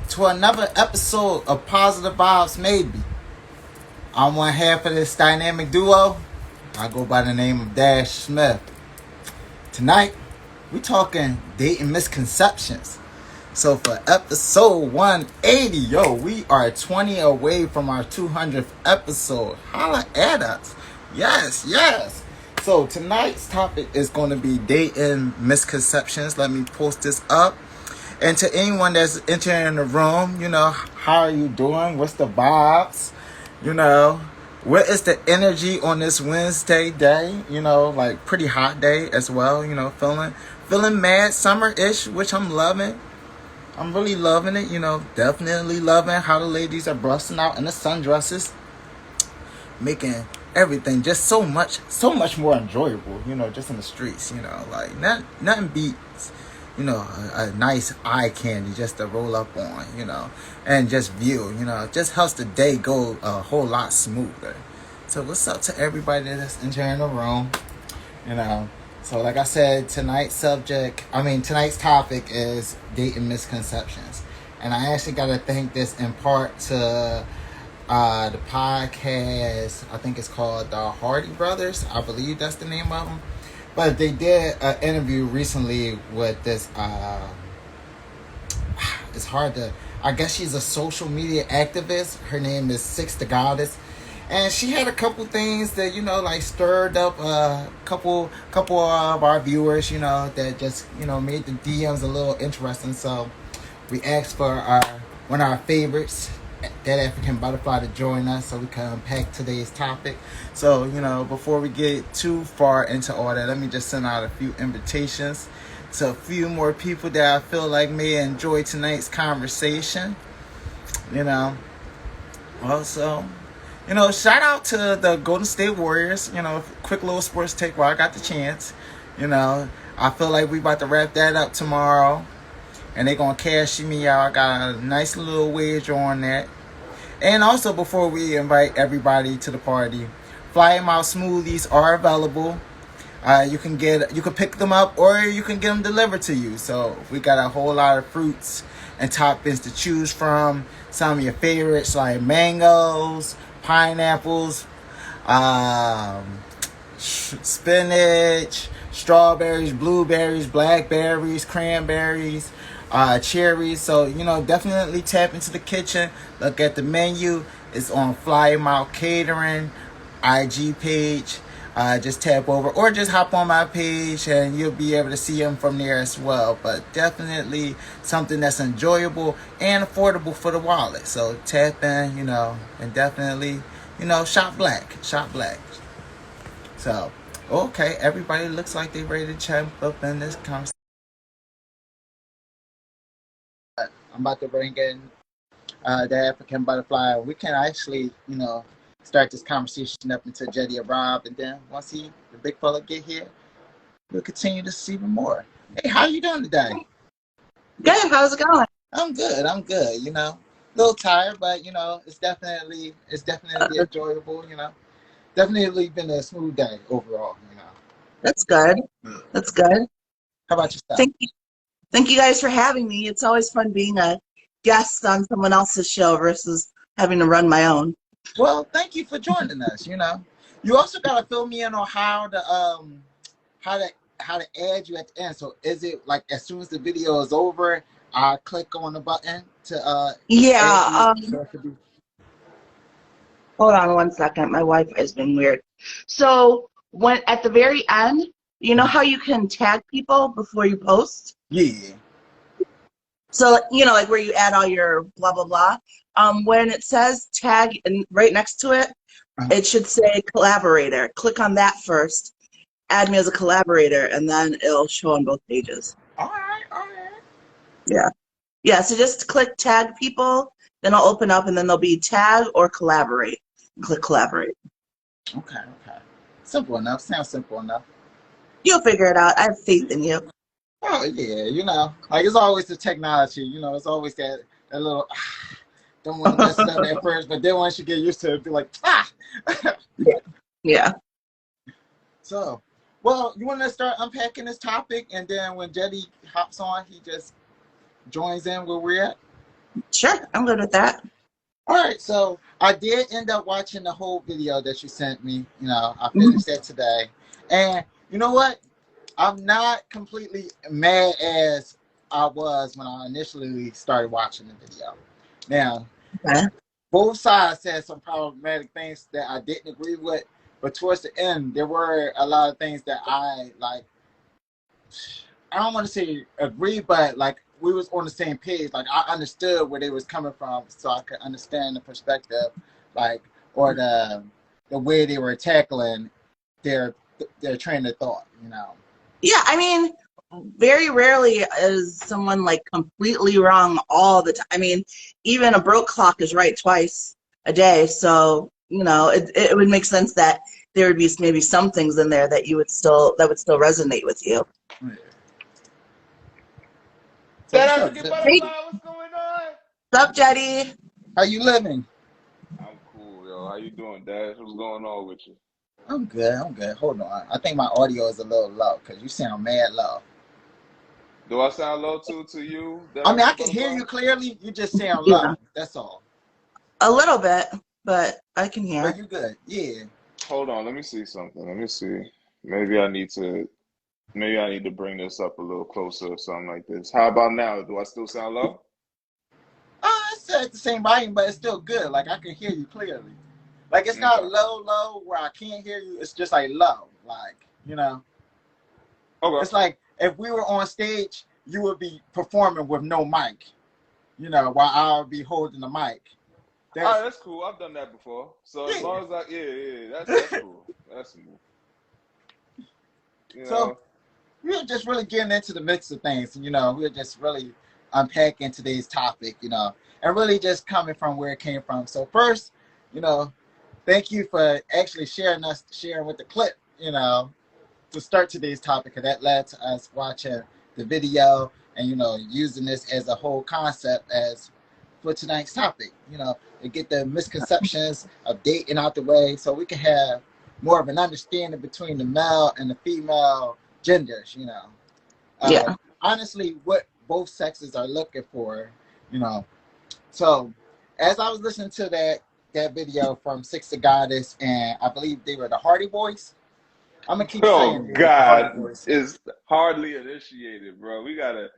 to another episode of Positive Vibes Maybe. I'm one half of this dynamic duo. I go by the name of Dash Smith. Tonight, we talking dating misconceptions. So for episode 180, we are 20 away from our 200th episode. Holla at us. Yes. So tonight's topic is going to be dating misconceptions. Let me post this up. And to anyone that's entering the room, how are you doing? What's the vibes? What is the energy on this Wednesday day? Like pretty hot day as well. Feeling mad summer-ish, which I'm loving. I'm really loving it. Definitely loving how the ladies are busting out in the sundresses, making everything just so much more enjoyable. Just in the streets. Like nothing beats a nice eye candy just to roll up on, and just view, just helps the day go a whole lot smoother. So what's up to everybody that's entering the room, So like I said, tonight's topic is dating misconceptions. And I actually got to thank this in part to the podcast, I think it's called the Hardy Brothers. I believe that's the name of them. But they did an interview recently with this, it's hard to, I guess she's a social media activist. Her name is Six The Goddis. And she had a couple things that, like stirred up a couple of our viewers, that just, made the DMs a little interesting. So we asked for one of our favorites, that African butterfly, to join us so we can unpack today's topic. So, before we get too far into all that, let me just send out a few invitations to a few more people that I feel like may enjoy tonight's conversation. Also, shout out to the Golden State Warriors. Quick little sports take while I got the chance. I feel like we about to wrap that up tomorrow, and they gonna cash me out. I got a nice little wager on that. And also, before we invite everybody to the party, Fly 'em Out smoothies are available. You can pick them up, or you can get them delivered to you. So we got a whole lot of fruits and toppings to choose from. Some of your favorites like mangoes, pineapples, spinach, strawberries, blueberries, blackberries, cranberries, cherries. So definitely tap into the kitchen, look at the menu. It's on Fly 'em Out Catering IG page. Just tap over or just hop on my page and you'll be able to see them from there as well. But definitely something that's enjoyable and affordable for the wallet. So tap in, and definitely, shop black. So, okay, everybody looks like they're ready to jump up in this conversation. I'm about to bring in the African butterfly. We can actually, start this conversation up until Jeide arrive, and then once the big fella get here, we'll continue to see more. Hey, how you doing today? Good. How's it going? I'm good. A little tired, but it's definitely enjoyable. Definitely been a smooth day overall. That's good. That's good. How about yourself? Thank you guys for having me. It's always fun being a guest on someone else's show versus having to run my own. Well, thank you for joining us. You also gotta fill me in on how to add you at the end. So is it like as soon as the video is over, I click on the button to Yeah. Hold on 1 second. My Wi-Fi has been weird. So when at the very end, you know how you can tag people before you post? Yeah. So like where you add all your blah blah blah. When it says tag and right next to it, it should say collaborator. Click on that first. Add me as a collaborator, and then it'll show on both pages. All right. Yeah. So just click tag people, then I'll open up, and then there'll be tag or collaborate. Click collaborate. Okay. Simple enough. Sounds simple enough. You'll figure it out. I have faith in you. Oh yeah, like it's always the technology. It's always that little. Don't want to mess it up at first, but then once you get used to it, be like, Yeah. So, well, you want to start unpacking this topic, and then when Jeide hops on, he just joins in where we're at? Sure, I'm good with that. All right, so I did end up watching the whole video that you sent me. I Mhm. finished that today, and you know what? I'm not completely mad as I was when I initially started watching the video. Now, Okay. both sides said some problematic things that I didn't agree with, but towards the end, there were a lot of things that I like. I don't want to say agree, but like we was on the same page. Like I understood where they was coming from, so I could understand the perspective, like or the way they were tackling their their train of thought. Yeah, I mean, very rarely is someone like completely wrong all the time. I mean, even a broke clock is right twice a day. So, it would make sense that there would be maybe some things in there that that would still resonate with you. So That what's up, African Zip? Hey, butterfly, what's going on? what's up, Jeide? How you living? I'm cool, yo. How you doing, Dash? What's going on with you? I'm good. I'm good. Hold on. I think my audio is a little low because you sound mad low. Do I sound low too to you, that I mean, I African can hear butterfly? you clearly. You just sound low. Yeah, That's all. a little bit, but I can But hear. you good. Yeah. Hold on, let me see something. Let me see. Maybe I need to maybe I need to bring this up a little closer or something like this. How about now? Do I still sound low? It's at the same volume, but it's still good. Like I can hear you clearly. Like it's not Okay. low, low where I can't hear you. It's just like low. Okay. It's like if we were on stage, you would be performing with no mic. While I would be holding the mic. All right, That's that's cool. I've done that before. So as yeah. long as yeah, that's cool. That's smooth. You So know. we're just really getting into the mix of things. We're just really unpacking today's topic. And really just coming from where it came from. So first, you know, thank you for actually sharing with the clip. To start today's topic, and that led to us watching the video and using this as a whole concept as for tonight's topic. To get the misconceptions of dating out the way, so we can have more of an understanding between the male and the female genders. Uh, Yeah. Honestly, what both sexes are looking for. You know, so as I was listening to that video from Six The Goddis, and I believe they were the Hardy Boys. I'm gonna keep Oh saying they was the Hardy God, Boys. it's hardly initiated, bro. We gotta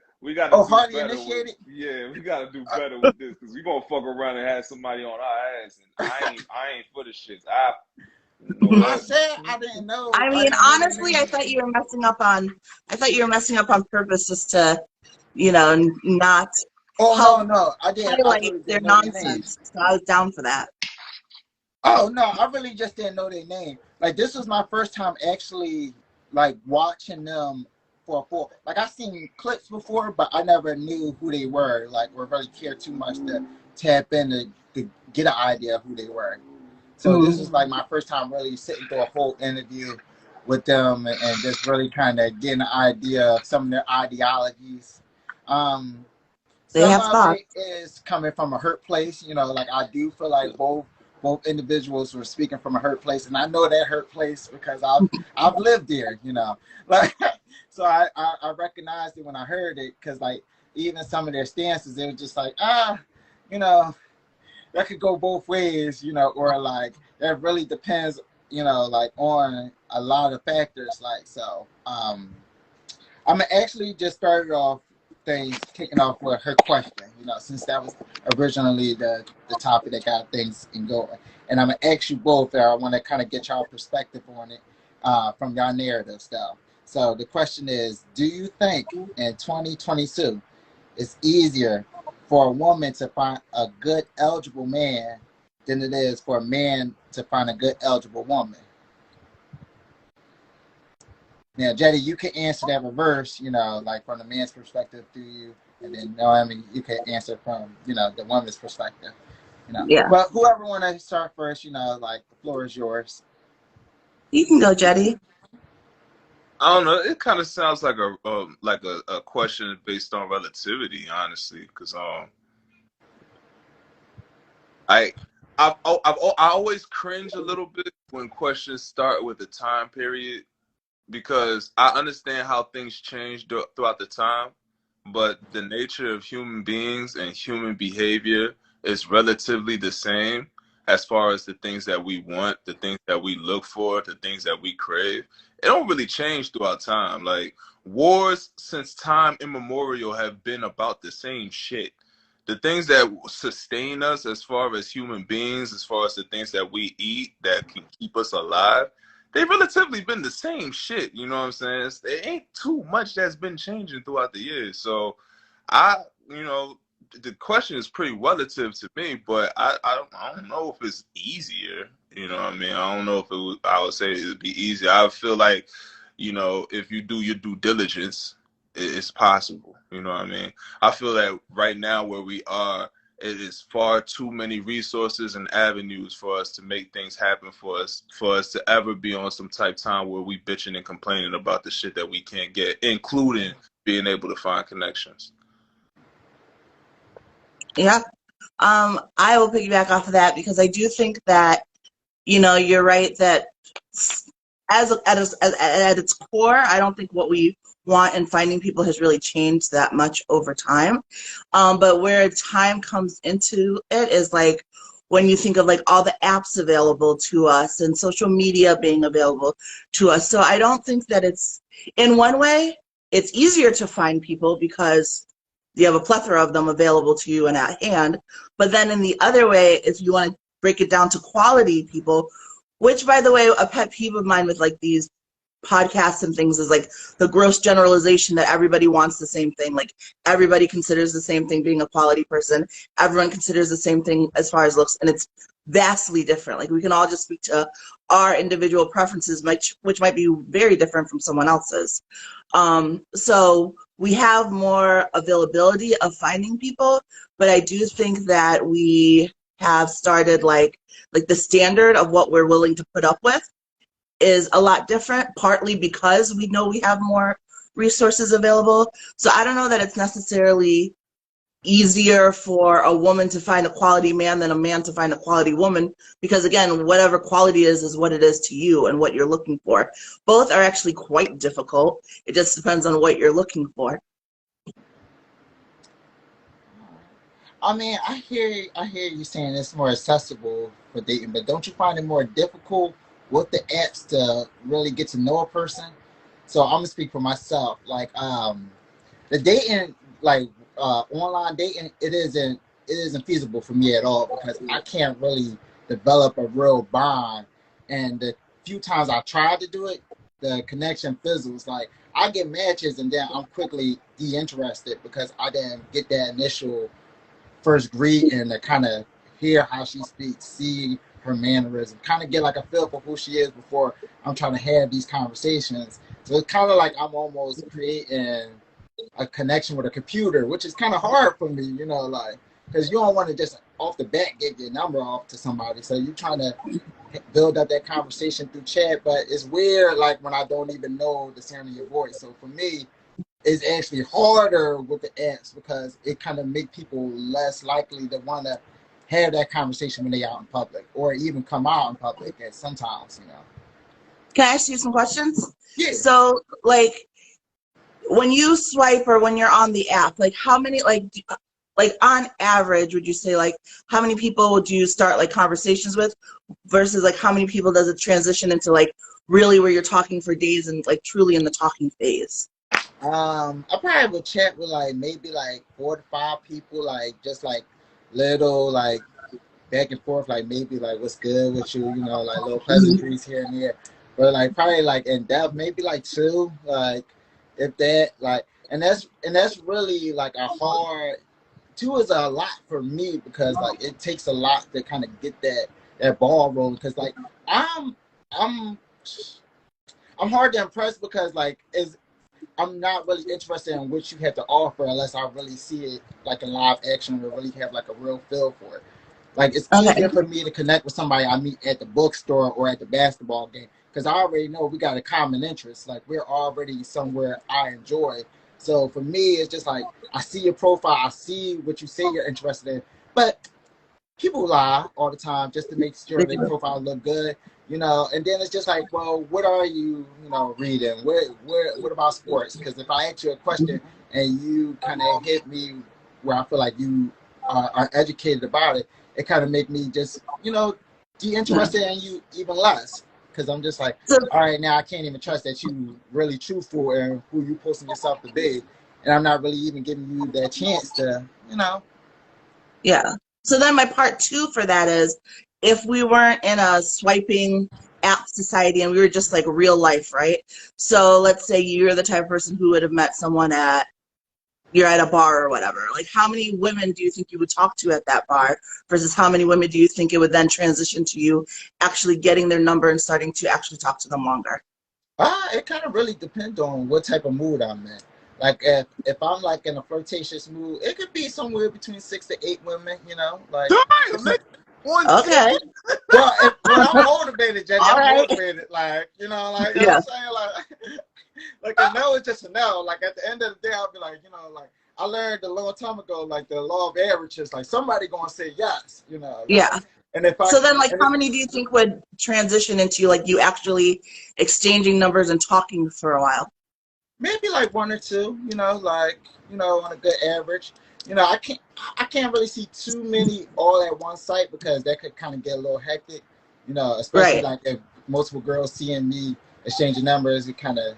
Oh, do Hardy better with initiated. yeah, we gotta do better with this because we gonna fuck around and have somebody on our ass, and I ain't for the shits. You know I what? said I didn't know. I I mean, didn't know their honestly, name. I thought you were messing up on purpose just to, not Oh help no, I did. I highlight really their didn't know their name. nonsense. So I was down for that. Oh no, I really just didn't know their name. Like this was my first time actually like watching them for a full. Like I seen clips before, but I never knew who they were. Like or really cared too much to tap in to get an idea of who they were. So this Mm. was like my first time really sitting through a whole interview with them and just really kind of getting an idea of some of their ideologies. Um, They some have of it thoughts. is coming from a hurt place. Like I do feel like both individuals were speaking from a hurt place, and I know that hurt place because I've lived there. Like so I recognized it when I heard it because like even some of their stances, it was just like you know that could go both ways, or like that really depends, like on a lot of factors. Like so, I'm gonna actually just start off things kicking off with her question, since that was originally the topic that got things in going. And I'm gonna ask you both there. I want to kind of get y'all perspective on it from y'all narratives, though. So the question is, do you think in 2022 it's easier for a woman to find a good eligible man than it is for a man to find a good eligible woman? Now, Jetty, you can answer that reverse, like from the man's perspective through you, and then Naomi, you can answer from, the woman's perspective. Yeah. But whoever want to start first, like the floor is yours. You can go, Jetty. I don't know. It kind of sounds like a question based on relativity, honestly, because I I always cringe a little bit when questions start with a time period because I understand how things change throughout the time, but the nature of human beings and human behavior is relatively the same as far as the things that we want, the things that we look for, the things that we crave. It don't really change throughout time. Like wars since time immemorial have been about the same shit. The things that sustain us as far as human beings, as far as the things that we eat that can keep us alive, they've relatively been the same shit. You know what I'm saying? There ain't too much that's been changing throughout the years. So I, you know, the question is pretty relative to me, but I don't know if it's easier. You know what I mean? I don't know if I would say it would be easier. I feel like, you know, if you do your due diligence, it's possible. You know what I mean? I feel that right now where we are, it is far too many resources and avenues for us to make things happen for us to ever be on some type time where we bitching and complaining about the shit that we can't get, including being able to find connections. Yeah. I will piggyback off of that because I do think that, you're right that at its core, I don't think what we want in finding people has really changed that much over time. But where time comes into it is like when you think of like all the apps available to us and social media being available to us. So I don't think that in one way, it's easier to find people because you have a plethora of them available to you and at hand. But then in the other way, if you want to break it down to quality people, which, by the way, a pet peeve of mine with like these podcasts and things is like the gross generalization that everybody wants the same thing. Like everybody considers the same thing being a quality person. Everyone considers the same thing as far as looks, and it's vastly different. Like we can all just speak to our individual preferences, which might be very different from someone else's. So we have more availability of finding people, but I do think that we have started like the standard of what we're willing to put up with is a lot different, partly because we know we have more resources available. So I don't know that it's necessarily easier for a woman to find a quality man than a man to find a quality woman, because again, whatever quality is what it is to you and what you're looking for. Both are actually quite difficult. It just depends on what you're looking for. I mean, I hear you saying it's more accessible for dating, but don't you find it more difficult with the apps to really get to know a person? So I'm gonna speak for myself. Like, the dating, like online dating, it isn't feasible for me at all because I can't really develop a real bond. And the few times I tried to do it, the connection fizzles. Like I get matches and then I'm quickly de-interested because I didn't get that initial first greet and to kind of hear how she speaks, see her mannerism, kind of get like a feel for who she is before I'm trying to have these conversations. So it's kind of like I'm almost creating a connection with a computer, which is kind of hard for me, like because you don't want to just off the bat get your number off to somebody. So you're trying to build up that conversation through chat, but it's weird like when I don't even know the sound of your voice. So for me, it's actually harder with the apps because it kind of make people less likely to want to have that conversation when they out in public or even come out in public at sometimes. Can I ask you some questions? Yeah. So like when you swipe or when you're on the app, like how many like on average would you say like how many people would you start like conversations with versus like how many people does it transition into like really where you're talking for days and like truly in the talking phase? I probably would chat with like maybe like 4 to 5 people, like just like little like back and forth, like maybe like what's good with you, like little pleasantries here and there. But like probably like in depth, maybe like 2, like if that, like, and that's really like a hard. 2 is a lot for me because like it takes a lot to kind of get that ball rolling. Because like I'm I'm I'm hard to impress because like is I'm not really interested in what you have to offer unless I really see it like in live action or really have like a real feel for it. Like it's Okay. easier for me to connect with somebody I meet at the bookstore or at the basketball game because I already know we got a common interest. Like we're already somewhere I enjoy. So for me, it's just like I see your profile, I see what you say you're interested in, but people lie all the time just to make sure They their do. profile look good, you know. And then it's just like, well, what are you, you know, reading? What about sports? Because if I ask you a question and you kind of hit me where I feel like you are educated about it, it kind of make me just, you know, de Yeah. interested in you even less. Because I'm just like, So all right, now I can't even trust that you really truthful and who you posting yourself to be, and I'm not really even giving you that chance to, you know. yeah. So then my part two for that is, if we weren't in a swiping app society and we were just like real life, right? So let's say you're the type of person who would have met someone you're at a bar or whatever. Like, how many women do you think you would talk to at that bar versus how many women do you think it would then transition to you actually getting their number and starting to actually talk to them longer? It kind of really depends on what type of mood I'm in. Like if I'm like in a flirtatious mood, it could be somewhere between 6 to 8 women. You know, like Damn, it's nigga, not, one Okay. kid. well, when I'm motivated, Jenny, All I'm right. motivated. Like you know, like you know Yeah. what I'm saying, like a no is just a no. Like at the end of the day, I'll be like, you know, like I learned a long time ago, like the law of averages. Like somebody gonna say yes, you know, like Yeah. and if I So then, like, and how it, many do you think would transition into like you actually exchanging numbers and talking for a while? maybe like one or two, you know, like you know, on a good average. You know, I can't really see too many all at one site because that could kind of get a little hectic. You know, especially Right. like if multiple girls seeing me exchanging numbers, it kind of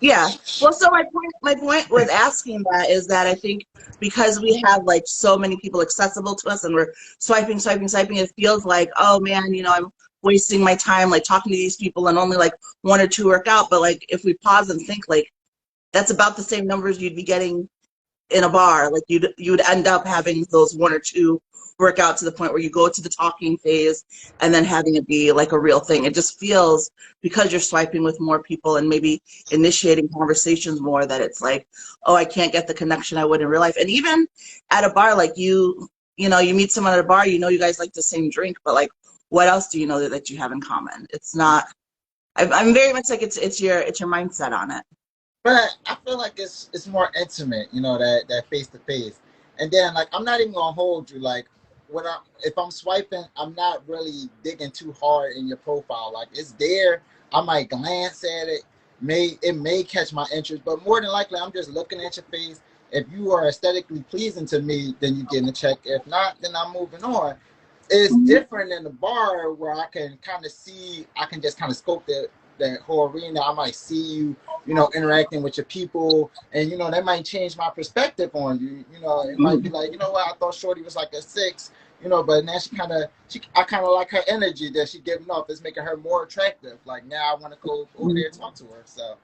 Yeah. Well, so my point with asking that is that I think because we have like so many people accessible to us and we're swiping, it feels like, oh man, I'm wasting my time like talking to these people and only like one or two work out. But like if we pause and think, like that's about the same numbers you'd be getting in a bar. Like you would end up having those one or two work out to the point where you go to the talking phase and then having it be like a real thing. It just feels, because you're swiping with more people and maybe initiating conversations more, that it's like, oh, I can't get the connection I would in real life. And even at a bar, like you meet someone at a bar, you guys like the same drink, but like what else do you know that you have in common? It's not. I'm very much like it's your mindset on it. but I feel like it's more intimate, you know, that face to face. And then like I'm not even gonna hold you. Like if I'm swiping, I'm not really digging too hard in your profile. Like it's there. I might glance at it. It may catch my interest, but more than likely I'm just looking at your face. If you are aesthetically pleasing to me, then you getting a check. If not, then I'm moving on. It's different in the bar where I can kind of see, I can just kind of scope that whole arena. I might see you, you know, interacting with your people, and you know that might change my perspective on you. You know, it might be like, you know what, I thought Shorty was like a 6, you know, but now I kind of like her energy that she giving off. It's making her more attractive. Like now I want to go over there and talk to her. So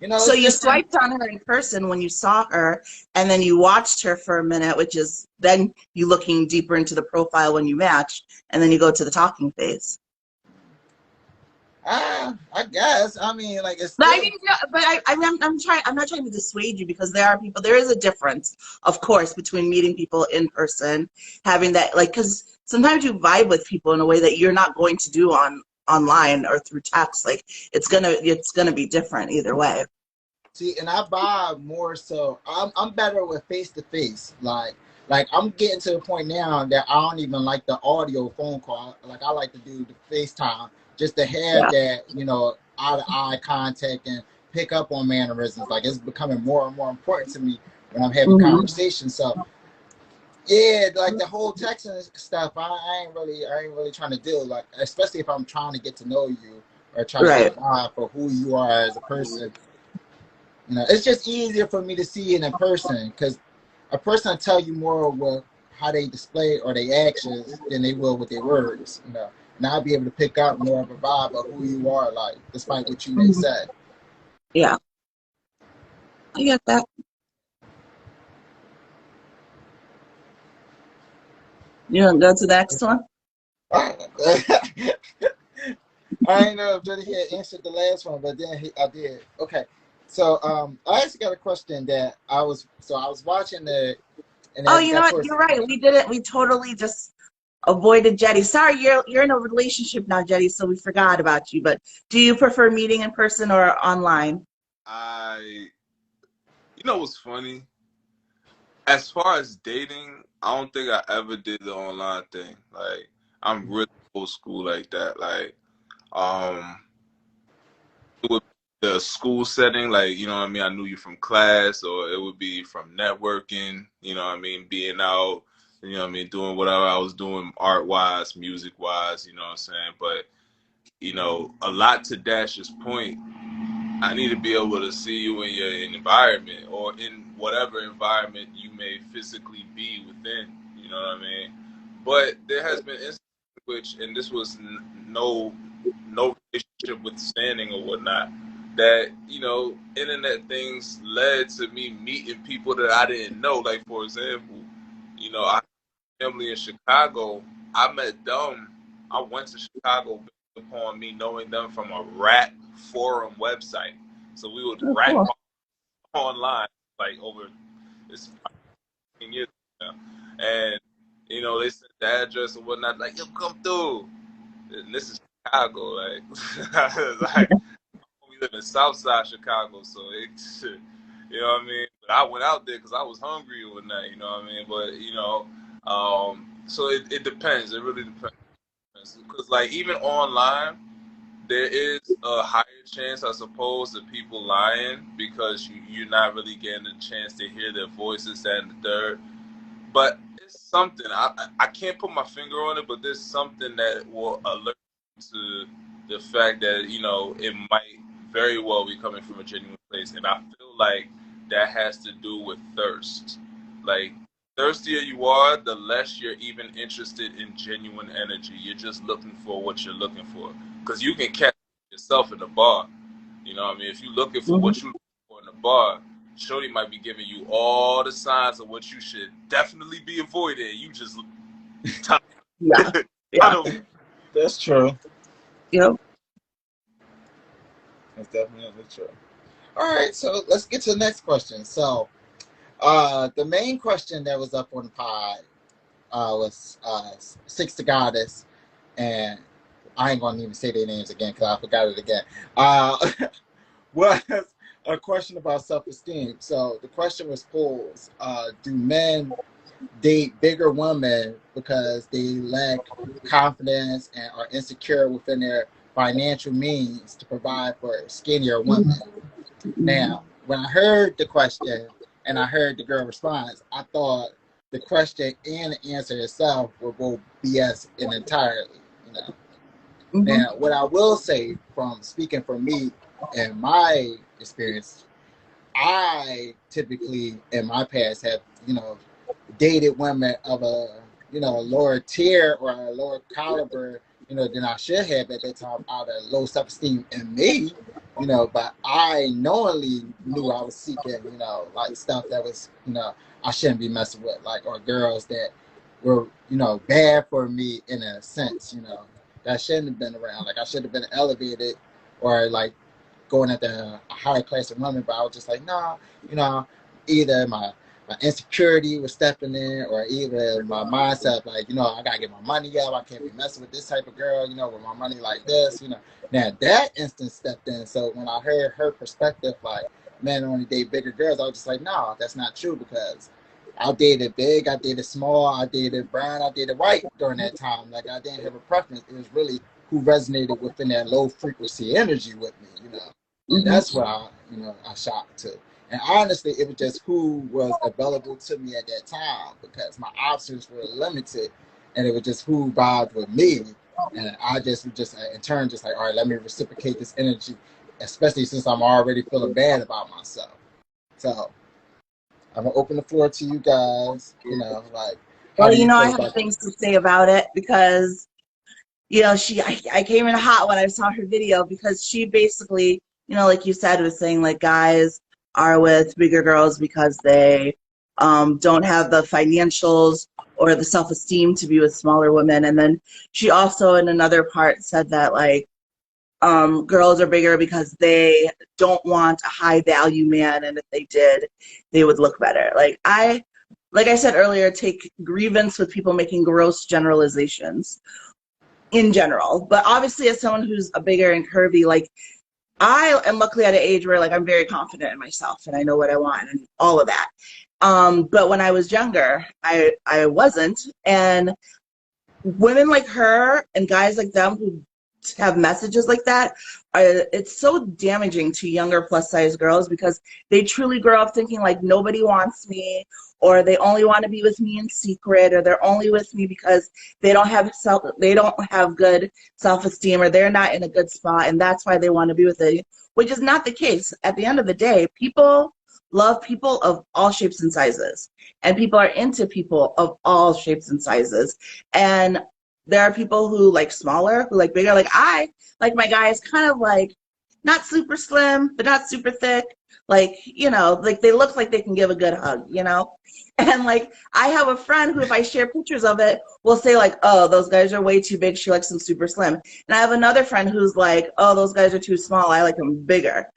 you know, So it's you different. swiped on her in person when you saw her, and then you watched her for a minute, which is then you looking deeper into the profile when you match, and then you go to the talking phase. I guess. I mean, like it's But I still. mean, no, but I'm not trying to dissuade you, because there is a difference, of course, between meeting people in person, having that, like, because sometimes you vibe with people in a way that you're not going to do online or through text. Like, it's gonna be different either way. See, and I buy more so. I'm better with face to face. Like I'm getting to the point now that I don't even like the audio phone call. Like I like to do the FaceTime just to have Yeah. that, you know, eye to eye contact and pick up on mannerisms. Like it's becoming more and more important to me when I'm having Hmm. conversations. So yeah, like the whole texting stuff, I ain't really trying to do. Like especially if I'm trying to get to know you or trying to get a Right. vibe for who you are as a person. You know, it's just easier for me to see it in person because a person will tell you more with how they display or their actions than they will with their words. You know, and I'll be able to pick up more of a vibe of who you are, like despite what you may Hmm. say. Yeah, I get that. You want to go to the next one? I didn't know if Jody had answered the last one, but then I did. Okay, so I actually got a question that I was watching the and Oh, then you know that what? You're person. right. We did it. We totally just avoided Jetty. Sorry, you're in a relationship now, Jetty, so we forgot about you. But do you prefer meeting in person or online? I, you know what's funny? as far as dating, I don't think I ever did the online thing. Like, I'm really old school like that. Like, um, it would be the school setting, like, you know what I mean? I knew you from class, or it would be from networking, you know what I mean? Being out, you know what I mean? Doing whatever I was doing art wise, music wise, you know what I'm saying? But, you know, a lot to Dash's point, I need to be able to see you in your environment, or in whatever environment you may physically be within. You know what I mean? But there has been instances in which, and this was no relationship with standing or whatnot, that, you know, internet things led to me meeting people that I didn't know. Like, for example, you know, I have family in Chicago. I met them. I went to Chicago based upon me knowing them from a rap forum website. So we would Oh, rap cool. online, like, over this 15 years now. And, you know, they sent the address and whatnot, like, yo, come through. And this is Chicago, like, like, we live in Southside Chicago, so it, you know what I mean? But I went out there because I was hungry or whatnot, you know what I mean? But, you know, so it depends. It really depends. Because, like, even online, there is a higher chance, I suppose, of people lying because you're not really getting a chance to hear their voices, that and the third. But it's something. I can't put my finger on it, but there's something that will alert you to the fact that, you know, it might very well be coming from a genuine place. And I feel like that has to do with thirst. Like, thirstier you are, the less you're even interested in genuine energy. You're just looking for what you're looking for. Because you can catch yourself in the bar. You know what I mean? If you're looking for what you're looking for in the bar, Shorty might be giving you all the signs of what you should definitely be avoiding. You just Yeah. Yeah. That's true. Yep. That's definitely true. All right, so let's get to the next question. So, the main question that was up on the pod was Six The Goddis, and I ain't gonna even say their names again because I forgot it again. Was a question about self-esteem. So the question was posed: do men date bigger women because they lack confidence and are insecure within their financial means to provide for skinnier women? Now, when I heard the question and I heard the girl response, I thought the question and the answer itself were both BS in entirely. You know. Now, what I will say from speaking for me and my experience, I typically in my past have, you know, dated women of a, you know, lower tier or a lower caliber, you know, than I should have at that time out of low self-esteem in me, you know, but I knowingly knew I was seeking, you know, like stuff that was, you know, I shouldn't be messing with, like, or girls that were, you know, bad for me in a sense, you know, that shouldn't have been around. Like, I should have been elevated or like going at the higher class of women, but I was just like, nah, you know, either my insecurity was stepping in, or either my mindset, like, you know, I gotta get my money up. I can't be messing with this type of girl, you know, with my money like this, you know. Now that instance stepped in. So when I heard her perspective, like, men only date bigger girls, I was just like, no, that's not true, because I dated big, I dated small, I dated brown, I dated white during that time. Like, I didn't have a preference. It was really who resonated within that low frequency energy with me, you know. And that's what I, you know, I shot to. And honestly, it was just who was available to me at that time, because my options were limited, and it was just who vibed with me. And I just in turn, just like, all right, let me reciprocate this energy, especially since I'm already feeling bad about myself. So I'm gonna open the floor to you guys. You know, like, how Well, do you you know, I feel have about things to say about it because, you know, I came in hot when I saw her video, because she basically, you know, like you said, was saying like guys are with bigger girls because they don't have the financials or the self-esteem to be with smaller women. And then she also in another part said that like girls are bigger because they don't want a high value man, and if they did, they would look better. Like I said earlier, take grievance with people making gross generalizations in general. But obviously, as someone who's a bigger and curvy, like, I am luckily at an age where like I'm very confident in myself and I know what I want and all of that. But when I was younger, I wasn't. And women like her and guys like them who have messages like that, it's so damaging to younger plus size girls because they truly grow up thinking like nobody wants me, or they only want to be with me in secret, or they're only with me because they don't have good self-esteem, or they're not in a good spot, and that's why they want to be with it, which is not the case. At the end of the day, people love people of all shapes and sizes, and people are into people of all shapes and sizes. And there are people who like smaller, who like bigger. Like I like my guys kind of like not super slim, but not super thick. Like, you know, like they look like they can give a good hug, you know? And like I have a friend who, if I share pictures of it, will say like, oh, those guys are way too big. She likes them super slim. And I have another friend who's like, oh, those guys are too small. I like them bigger.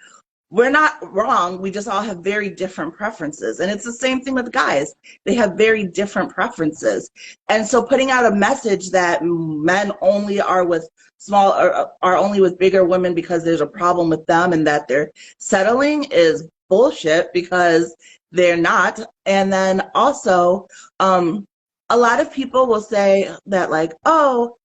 We're not wrong. We just all have very different preferences. And it's the same thing with guys. They have very different preferences. And so putting out a message that men only are with small, or are only with bigger women because there's a problem with them and that they're settling is bullshit, because they're not. And then also, a lot of people will say that like, oh,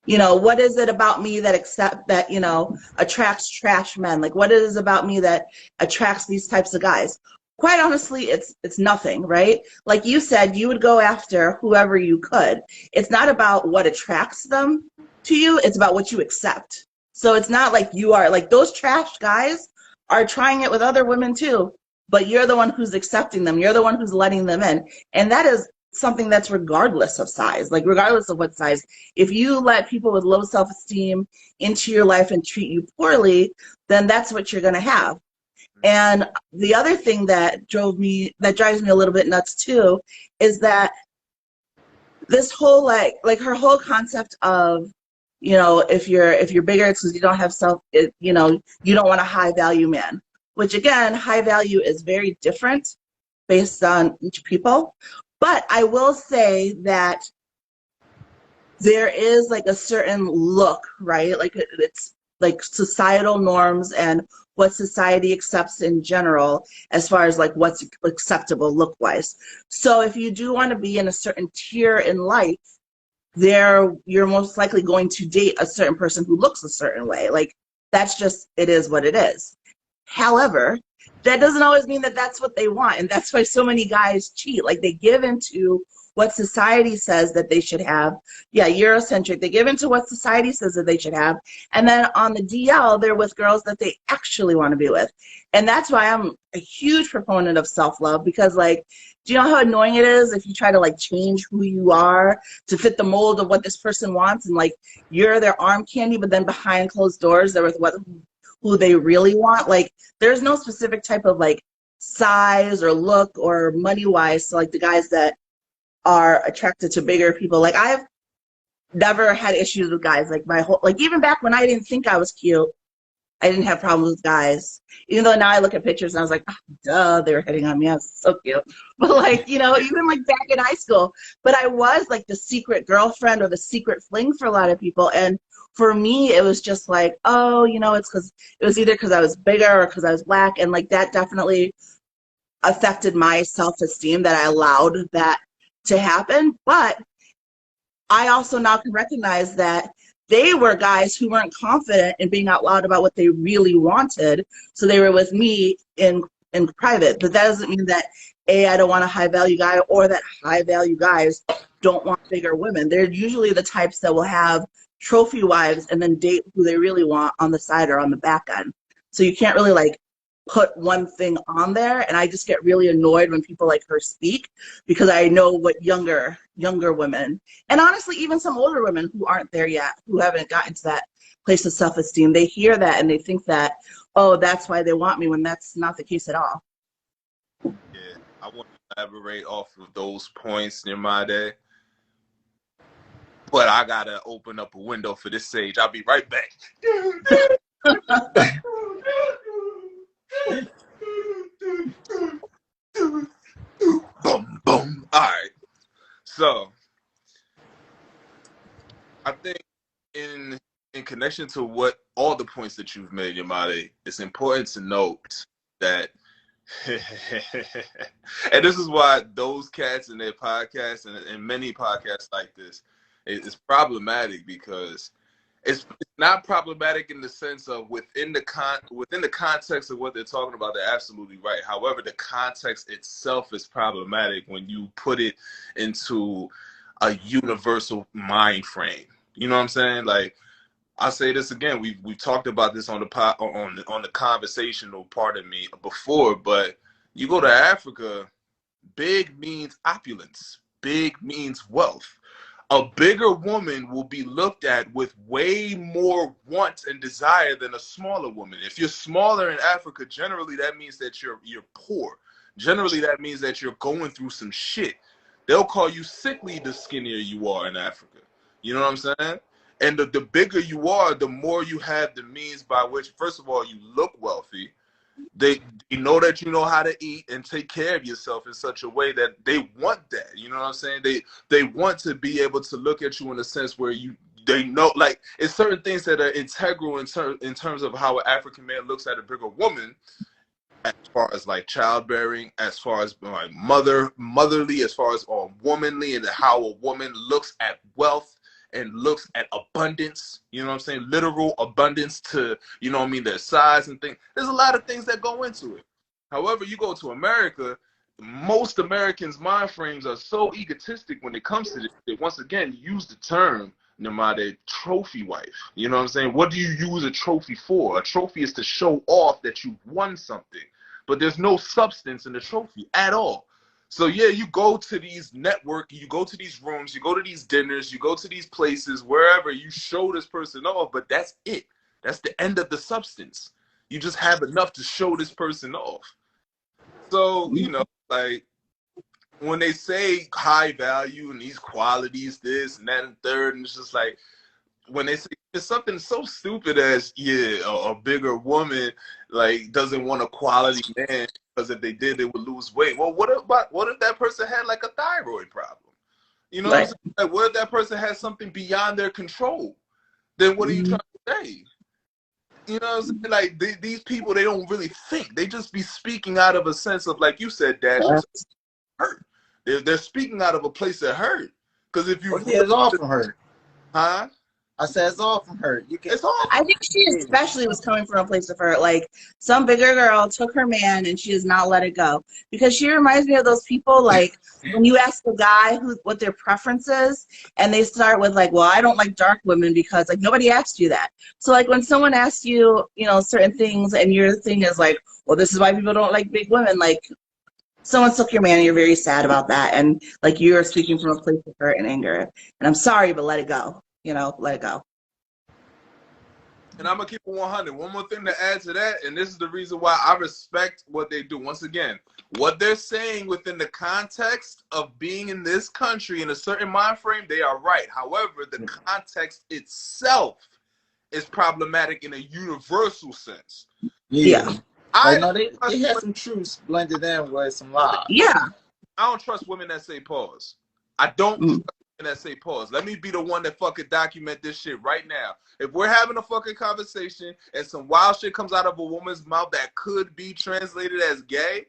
you know, what is it about me that you know, attracts trash men? Like, what is it about me that attracts these types of guys? Quite honestly, it's nothing, right? Like you said, you would go after whoever you could. It's not about what attracts them to you. It's about what you accept. So it's not like you are like those trash guys are trying it with other women too, but you're the one who's accepting them. You're the one who's letting them in. And that is something that's regardless of size, like regardless of what size. If you let people with low self-esteem into your life and treat you poorly, then that's what you're going to have. And the other thing that drives me a little bit nuts too is that this whole like her whole concept of, you know, if you're bigger, it's because you don't have you know, you don't want a high value man, which again, high value is very different based on each people. But I will say that there is like a certain look, right? Like it's like societal norms and what society accepts in general as far as like what's acceptable look-wise. So if you do want to be in a certain tier in life, you're most likely going to date a certain person who looks a certain way. Like that's just, it is what it is. However, that doesn't always mean that that's what they want. And that's why so many guys cheat. Like they give into what society says that they should have. Yeah, Eurocentric. They give into what society says that they should have. And then on the DL, they're with girls that they actually want to be with. And that's why I'm a huge proponent of self-love, because like, do you know how annoying it is if you try to like change who you are to fit the mold of what this person wants, and like you're their arm candy, but then behind closed doors they're with who they really want? Like there's no specific type of like size or look or money wise. So like the guys that are attracted to bigger people, like I've never had issues with guys. Like my whole, like even back when I didn't think I was cute, I didn't have problems with guys. Even though now I look at pictures and I was like, oh, duh, they were hitting on me. I was so cute. But like, you know, even like back in high school, but I was like the secret girlfriend or the secret fling for a lot of people. And for me, it was just like, oh, you know, it was either because I was bigger or because I was black. And like that definitely affected my self-esteem, that I allowed that to happen. But I also now can recognize that they were guys who weren't confident in being out loud about what they really wanted. So they were with me in private. But that doesn't mean that I don't want a high value guy, or that high value guys don't want bigger women. They're usually the types that will have trophy wives and then date who they really want on the side or on the back end. So you can't really like put one thing on there. And I just get really annoyed when people like her speak, because I know what younger women, and honestly even some older women who aren't there yet, who haven't gotten to that place of self-esteem, they hear that and they think that, oh, that's why they want me, when that's not the case at all. Yeah, I want to elaborate off of those points, Neymade, but I gotta open up a window for this sage. I'll be right back. Boom, boom. All right. So, I think in connection to what all the points that you've made, Yamade, it's important to note that And this is why those cats and their podcasts and many podcasts like this is problematic, because it's not problematic in the sense of within the context of what they're talking about, they're absolutely right. However, the context itself is problematic when you put it into a universal mind frame. You know what I'm saying? Like, I'll say this again. We've talked about this on the conversational part of me before, but you go to Africa, big means opulence. Big means wealth. A bigger woman will be looked at with way more want and desire than a smaller woman. If you're smaller in Africa, generally that means that you're poor. Generally that means that you're going through some shit. They'll call you sickly the skinnier you are in Africa. You know what I'm saying? And the bigger you are, the more you have the means by which, first of all, you look wealthy. They know that you know how to eat and take care of yourself in such a way that they want that. You know what I'm saying? They want to be able to look at you in a sense where they know, like, it's certain things that are integral in terms of how an African man looks at a bigger woman, as far as like childbearing, as far as like motherly, as far as womanly, and how a woman looks at wealth and looks at abundance, you know what I'm saying? Literal abundance to, you know what I mean, their size and things. There's a lot of things that go into it. However, you go to America, most Americans' mind frames are so egotistic when it comes to this. They once again use the term, Neymade, trophy wife. You know what I'm saying? What do you use a trophy for? A trophy is to show off that you've won something, but there's no substance in the trophy at all. So yeah, you go to these you go to these rooms, you go to these dinners, you go to these places, wherever, you show this person off, but that's it. That's the end of the substance. You just have enough to show this person off. So, you know, like, when they say high value and these qualities, this and that and third, and it's just like, when they say it's something so stupid as, yeah, a bigger woman like doesn't want a quality man because if they did, they would lose weight. Well, what if that person had like a thyroid problem? You know what I'm saying? Like, what if that person has something beyond their control? Then what are you trying to say? You know what I'm saying? Like, these people, they don't really think. They just be speaking out of a sense of, like you said, Dash, hurt. They're speaking out of a place that hurt. Because if you... it's all from hurt. Huh? I said it's all from hurt. It's all. I think she especially was coming from a place of hurt. Like, some bigger girl took her man and she does not let it go. Because she reminds me of those people, like, when you ask a guy what their preference is, and they start with, like, well, I don't like dark women because, like, nobody asked you that. So, like, when someone asks you, you know, certain things, and your thing is like, well, this is why people don't like big women, like, someone took your man and you're very sad about that. And, like, you're speaking from a place of hurt and anger. And I'm sorry, but let it go. You know, let it go. And I'm going to keep it 100. One more thing to add to that, and this is the reason why I respect what they do. Once again, what they're saying within the context of being in this country in a certain mind frame, they are right. However, the context itself is problematic in a universal sense. Yeah. I know they have some truths blended in with some lies. Yeah. I don't trust women that say pause. I don't trust women that say pause. Let me be the one that fucking document this shit right now. If we're having a fucking conversation and some wild shit comes out of a woman's mouth that could be translated as gay,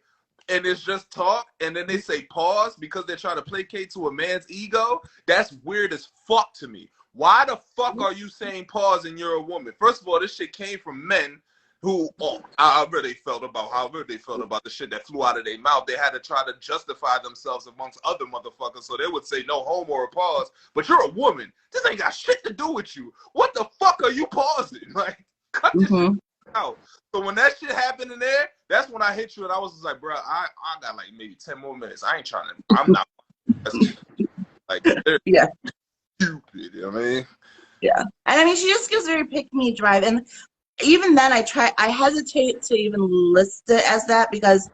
and it's just talk, and then they say pause because they're trying to placate to a man's ego, that's weird as fuck to me. Why the fuck are you saying pause and you're a woman? First of all, this shit came from men who, however they felt about the shit that flew out of their mouth, they had to try to justify themselves amongst other motherfuckers, so they would say no homo or pause. But you're a woman. This ain't got shit to do with you. What the fuck are you pausing? Like, cut this shit out. So when that shit happened in there, that's when I hit you, and I was just like, bro, I got like maybe 10 more minutes. I'm not. Like, yeah. Stupid, you know what I mean? Yeah. And I mean, she just gives very pick-me drive. And even then, I hesitate to even list it as that because,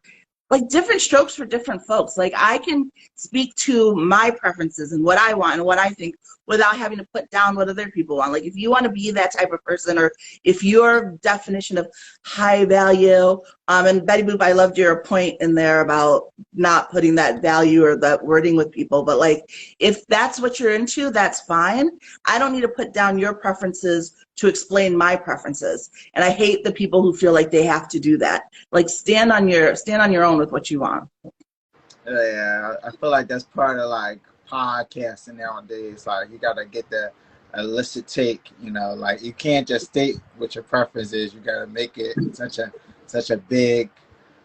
like, different strokes for different folks. Like, I can speak to my preferences and what I want and what I think, without having to put down what other people want. Like if you want to be that type of person, or if your definition of high value, and Betty Boop, I loved your point in there about not putting that value or that wording with people, but like if that's what you're into, that's fine. I don't need to put down your preferences to explain my preferences. And I hate the people who feel like they have to do that. Like stand on your own with what you want. Yeah, I feel like that's part of like podcasting nowadays. Like you gotta get the illicit take, you know, like you can't just state what your preference is. You gotta make it such a big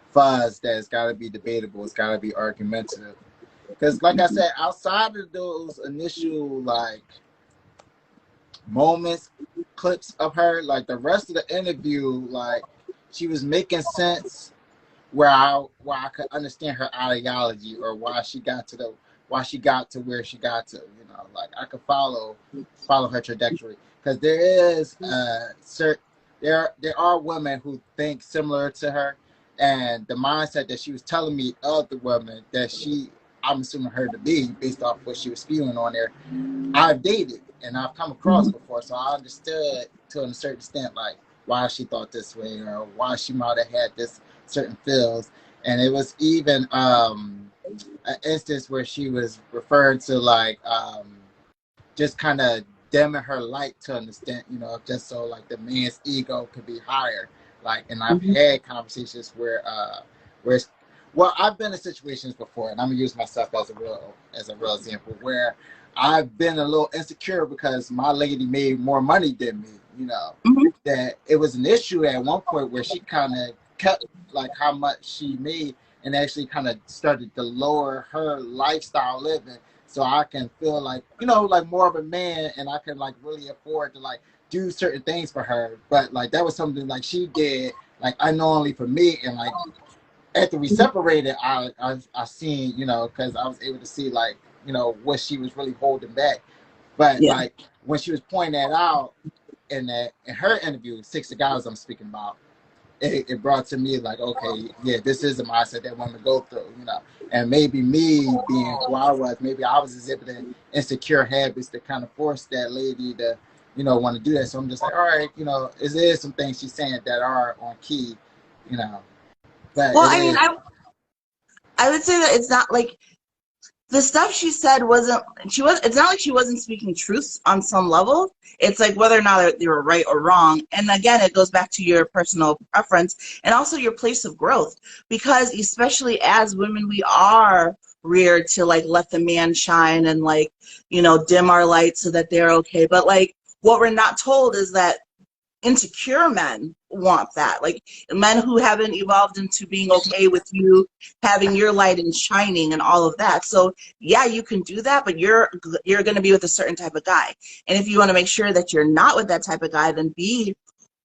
fuzz that it's gotta be debatable, it's gotta be argumentative. Because like I said, outside of those initial like moments, clips of her, like the rest of the interview, like she was making sense where I could understand her ideology or why she got to where she got to, you know, like I could follow her trajectory. Because there is there are women who think similar to her, and the mindset that she was telling me of the women that I'm assuming her to be based off what she was spewing on there, I've dated and I've come across before, so I understood to a certain extent like why she thought this way or why she might have had this certain feels. And it was even an instance where she was referring to like just kind of dimming her light to an extent, you know, just so like the man's ego could be higher. Like, and I've had conversations where well, I've been in situations before, and I'm gonna use myself as a real example, where I've been a little insecure because my lady made more money than me, you know. That it was an issue at one point where she kind of kept like how much she made and actually kind of started to lower her lifestyle living so I can feel like, you know, like more of a man and I can like really afford to like do certain things for her. But like that was something like she did like unknowingly for me, and like after we separated, I seen, you know, because I was able to see like, you know, what she was really holding back. But like when she was pointing that out in her interview, Six The Goddis I'm speaking about, it brought to me like, okay, yeah, this is a mindset that women go through, you know. And maybe me being who I was, maybe I was exhibiting insecure habits that kind of forced that lady to, you know, want to do that. So I'm just like, all right, you know, is there some things she's saying that are on key, you know. But well, I mean, I would say that it's not like the stuff she said it's not like she wasn't speaking truth on some level. It's like whether or not they were right or wrong. And again, it goes back to your personal preference and also your place of growth, because especially as women, we are reared to like let the man shine and like, you know, dim our light so that they're okay. But like what we're not told is that insecure men want that, like men who haven't evolved into being okay with you having your light and shining and all of that. So yeah, you can do that, but you're going to be with a certain type of guy, and if you want to make sure that you're not with that type of guy, then be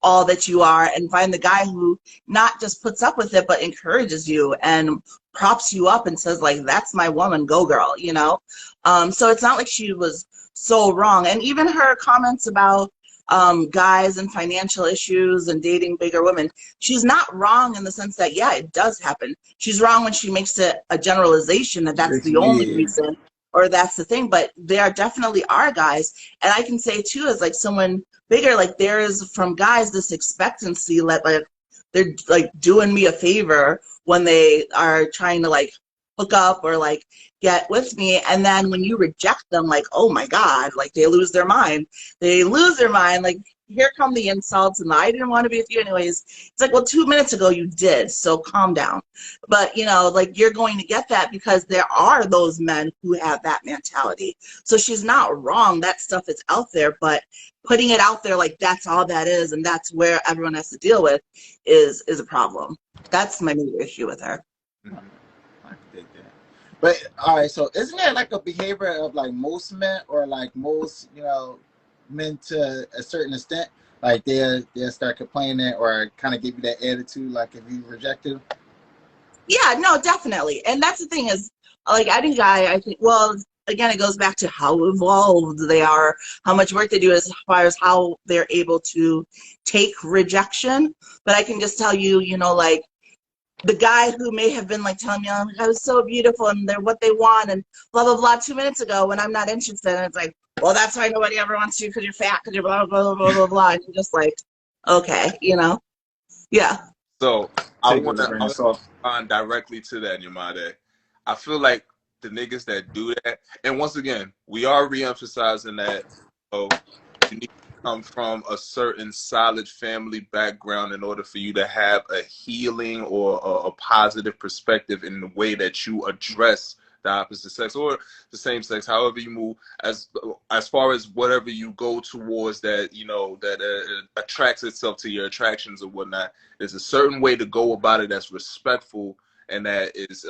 all that you are and find the guy who not just puts up with it but encourages you and props you up and says like, that's my woman, go girl, you know. So it's not like she was so wrong. And even her comments about guys and financial issues and dating bigger women, she's not wrong in the sense that, yeah, it does happen. She's wrong when she makes it a generalization that that's the only reason or that's the thing. But there definitely are guys, and I can say too, as like someone bigger, like there is from guys this expectancy that like they're like doing me a favor when they are trying to like hook up or like get with me, and then when you reject them, like, oh my god, like they lose their mind, like here come the insults and I didn't want to be with you anyways. It's like, well, 2 minutes ago you did, so calm down. But you know, like you're going to get that because there are those men who have that mentality. So she's not wrong, that stuff is out there, but putting it out there like that's all that is and that's where everyone has to deal with is a problem. That's my major issue with her. I can take that. But all right, so isn't that like a behavior of like most men or like most, you know, men to a certain extent? Like they'll start complaining or kind of give you that attitude like if you reject them? Yeah, no, definitely. And that's the thing is, like any guy, I think, well, again, it goes back to how evolved they are, how much work they do as far as how they're able to take rejection. But I can just tell you, you know, like the guy who may have been like telling me, oh, I was so beautiful and they're what they want and blah, blah, blah 2 minutes ago when I'm not interested. And it's like, well, that's why nobody ever wants you because you're fat, because you're blah, blah, blah, blah, blah, blah. And you're just like, okay, you know? Yeah. So I Take it want with a to grain of salt. respond directly to that, Neymade. I feel like the niggas that do that, and once again, we are re-emphasizing that, you need to come from a certain solid family background in order for you to have a healing or a positive perspective in the way that you address the opposite sex or the same sex, however you move, as far as whatever you go towards that, that attracts itself to your attractions or whatnot. There's a certain way to go about it that's respectful and that is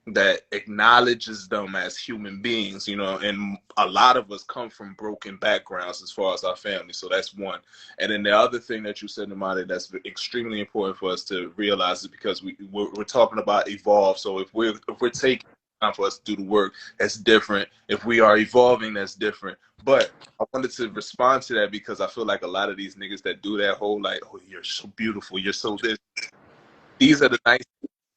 that acknowledges them as human beings, and a lot of us come from broken backgrounds as far as our family. So that's one. And then the other thing that you said, Neymade, that's extremely important for us to realize is because we're talking about evolve. So if we're taking time for us to do the work, that's different. If we are evolving, that's different. But I wanted to respond to that because I feel like a lot of these niggas that do that whole like, oh, you're so beautiful, you're so this. These are the nice,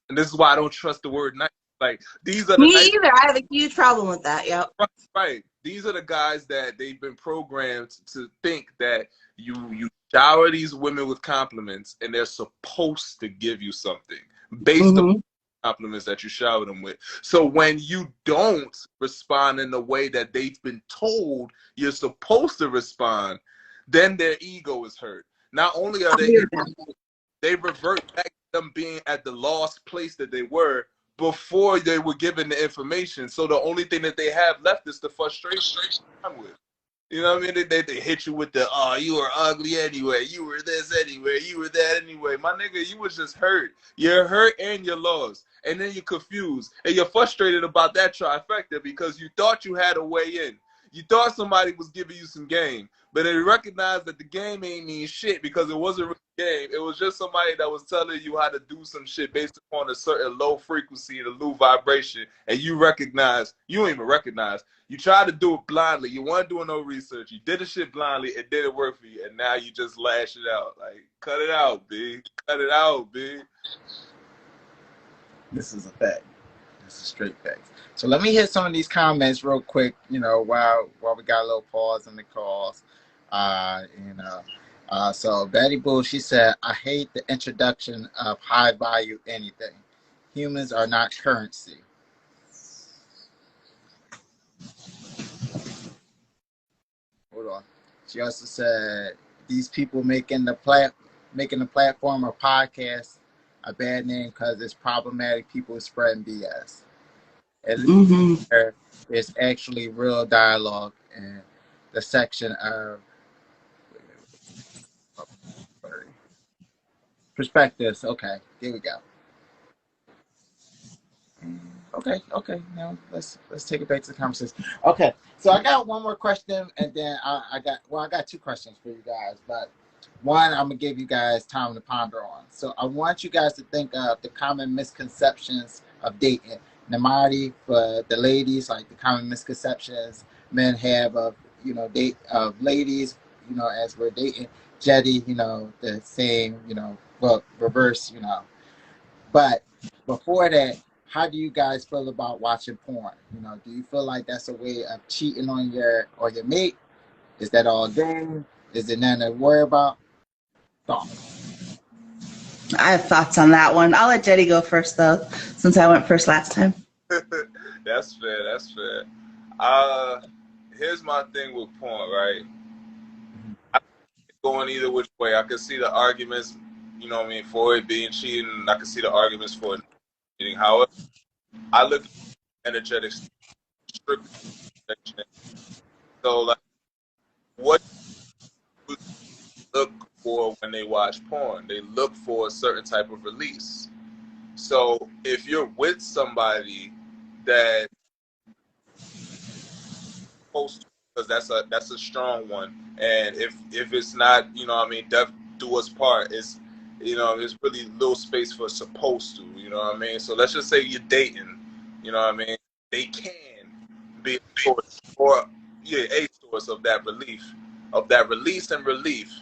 and this is why I don't trust the word nice. Like, these are the Me nice. either. I have a huge problem with that. Yep. Right. These are the guys that they've been programmed to think that you shower these women with compliments and they're supposed to give you something based on compliments that you shower them with. So when you don't respond in the way that they've been told you're supposed to respond, then their ego is hurt. Not only are they revert back to them being at the lost place that they were before they were given the information. So the only thing that they have left is the frustration with. You know what I mean? They hit you with the, oh, you were ugly anyway. You were this anyway. You were that anyway. My nigga, you was just hurt. You're hurt and you're lost. And then you're confused. And you're frustrated about that trifecta because you thought you had a way in. You thought somebody was giving you some game. But they recognized that the game ain't mean shit because it wasn't really a game. It was just somebody that was telling you how to do some shit based upon a certain low frequency and a low vibration. And you don't even recognize. You tried to do it blindly. You weren't doing no research. You did the shit blindly. It didn't work for you. And now you just lash it out. Like, cut it out, B. Cut it out, B. This is a fact. This is straight facts. So let me hit some of these comments real quick, while we got a little pause in the calls. So Betty Boo, she said, I hate the introduction of high value anything. Humans are not currency. Hold on. She also said, these people making the platform or podcast a bad name because it's problematic people spreading BS. At least there's actually real dialogue in the section of perspectives. Okay, here we go. Okay. Now let's take it back to the conversation. Okay, so I got one more question, and then I got two questions for you guys, but one I'm gonna give you guys time to ponder on. So I want you guys to think of the common misconceptions of dating. Neymade, for the ladies, like the common misconceptions men have of date of ladies, as we're dating. Jeide, the same, but reverse, But before that, how do you guys feel about watching porn? Do you feel like that's a way of cheating on your mate? Is that all game? Is it nothing to worry about? Thoughts? I have thoughts on that one. I'll let Jeide go first, though, since I went first last time. That's fair. Here's my thing with porn, right? I going either which way. I can see the arguments, for it being cheating, and I can see the arguments for it cheating. However, I look at energetic strictly. So, like, what do they look for when they watch porn? They look for a certain type of release. So, if you're with somebody that because that's a strong one, and if it's not, death do us part, there's really little space for supposed to, so let's just say you're dating, they can be a source a source of that release and relief.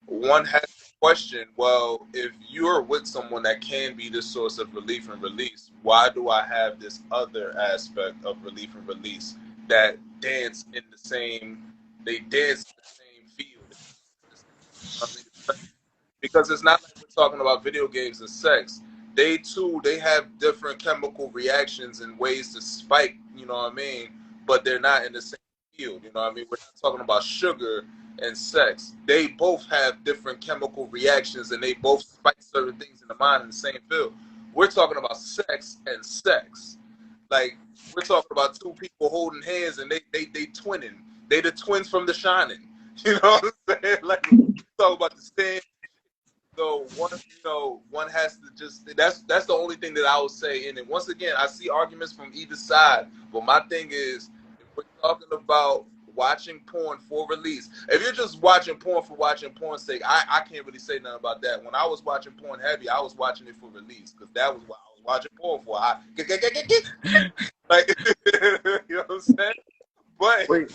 One has to question, well, if you're with someone that can be the source of relief and release, why do I have this other aspect of relief and release that dance in the same, they dance in the same field? I mean, because it's not like we're talking about video games and sex. They too, they have different chemical reactions and ways to spike, you know what I mean? But they're not in the same field, you know what I mean? We're not talking about sugar and sex. They both have different chemical reactions and they both spike certain things in the mind in the same field. We're talking about sex and sex. Like, we're talking about two people holding hands and they twinning. They the twins from The Shining. You know what I'm saying? Like, we talk about the stand. So one has to just, that's the only thing that I would say. And then once again, I see arguments from either side, but my thing is, if we're talking about watching porn for release, if you're just watching porn for watching porn's sake, I can't really say nothing about that. When I was watching porn heavy, I was watching it for release, because that was what I was watching porn for. Like, you know what I'm saying? But you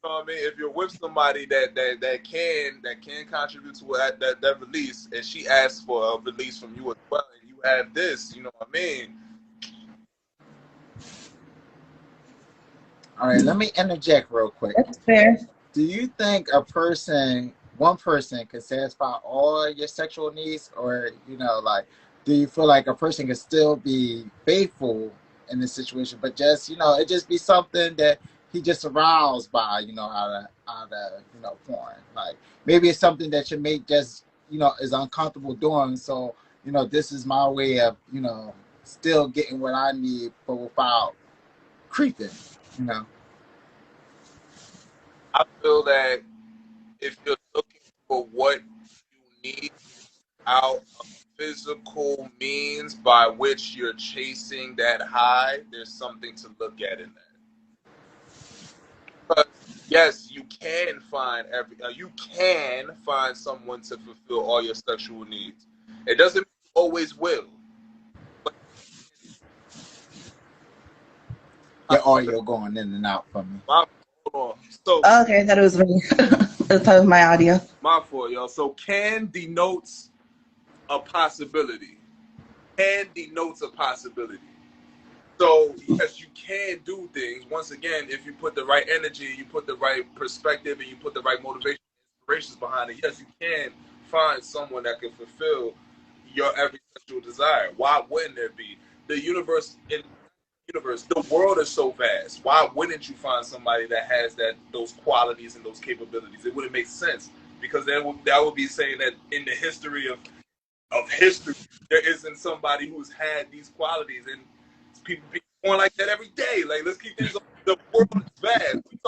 know what I mean? If you're with somebody that can contribute to that release, and she asks for a release from you as well, and you have this, you know what I mean? All right, let me interject real quick. That's fair. Do you think one person can satisfy all your sexual needs, or like, do you feel like a person can still be faithful in this situation, but just it just be something that he just aroused by out of porn? Like, maybe it's something that your mate just is uncomfortable doing, so this is my way of still getting what I need, but without creeping. I feel that if you're looking for what you need out of physical means by which you're chasing that high, there's something to look at in that. But yes, you can find someone to fulfill all your sexual needs. It doesn't mean you always will. But your audio going in and out for me. hold on. So, okay, I thought it was me. I thought it was my audio. My fault, y'all. So can denotes a possibility. Can denotes a possibility. So yes, you can do things. Once again, if you put the right energy, you put the right perspective, and you put the right motivation, inspirations behind it, yes, you can find someone that can fulfill your every sexual desire. Why wouldn't there be? The world is so vast. Why wouldn't you find somebody that has those qualities and those capabilities? It wouldn't make sense, because that would be saying that in the history of history, there isn't somebody who's had these qualities, and people be going like that every day. Like, let's keep things. The world is vast. We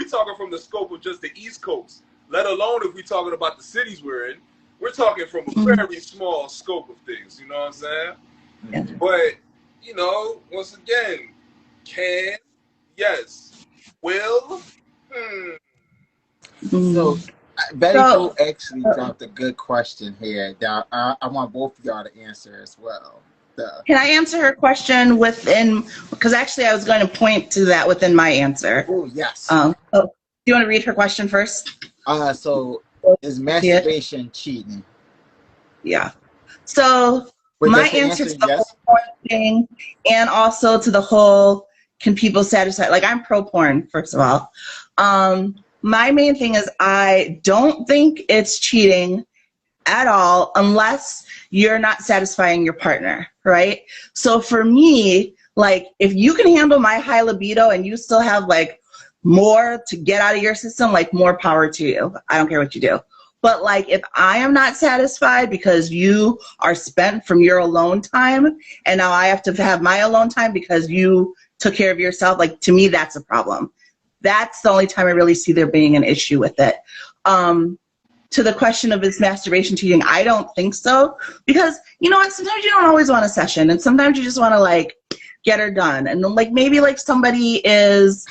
talking from the scope of just the East Coast, let alone if we talking about the cities we're in. We're talking from a very small scope of things. You know what I'm saying? Yeah. But once again, can, yes, will. So Betty Boo actually dropped a good question here that I want both of y'all to answer as well. Can I answer her question because actually I was going to point to that within my answer. Oh, yes. Do you want to read her question first? So is masturbation cheating? Yeah. So my answer to the whole porn thing, and also to the whole, can people satisfy? Like, I'm pro porn, first of all. My main thing is, I don't think it's cheating at all unless you're not satisfying your partner, right? So for me, like, if you can handle my high libido and you still have like more to get out of your system, like, more power to you. I don't care what you do. But like, if I am not satisfied because you are spent from your alone time, and now I have to have my alone time because you took care of yourself, like, to me, that's a problem. That's the only time I really see there being an issue with it. To the question of is masturbation cheating, I don't think so. Because, you know what, sometimes you don't always want a session, and sometimes you just want to, like, get her done. And like, maybe like somebody is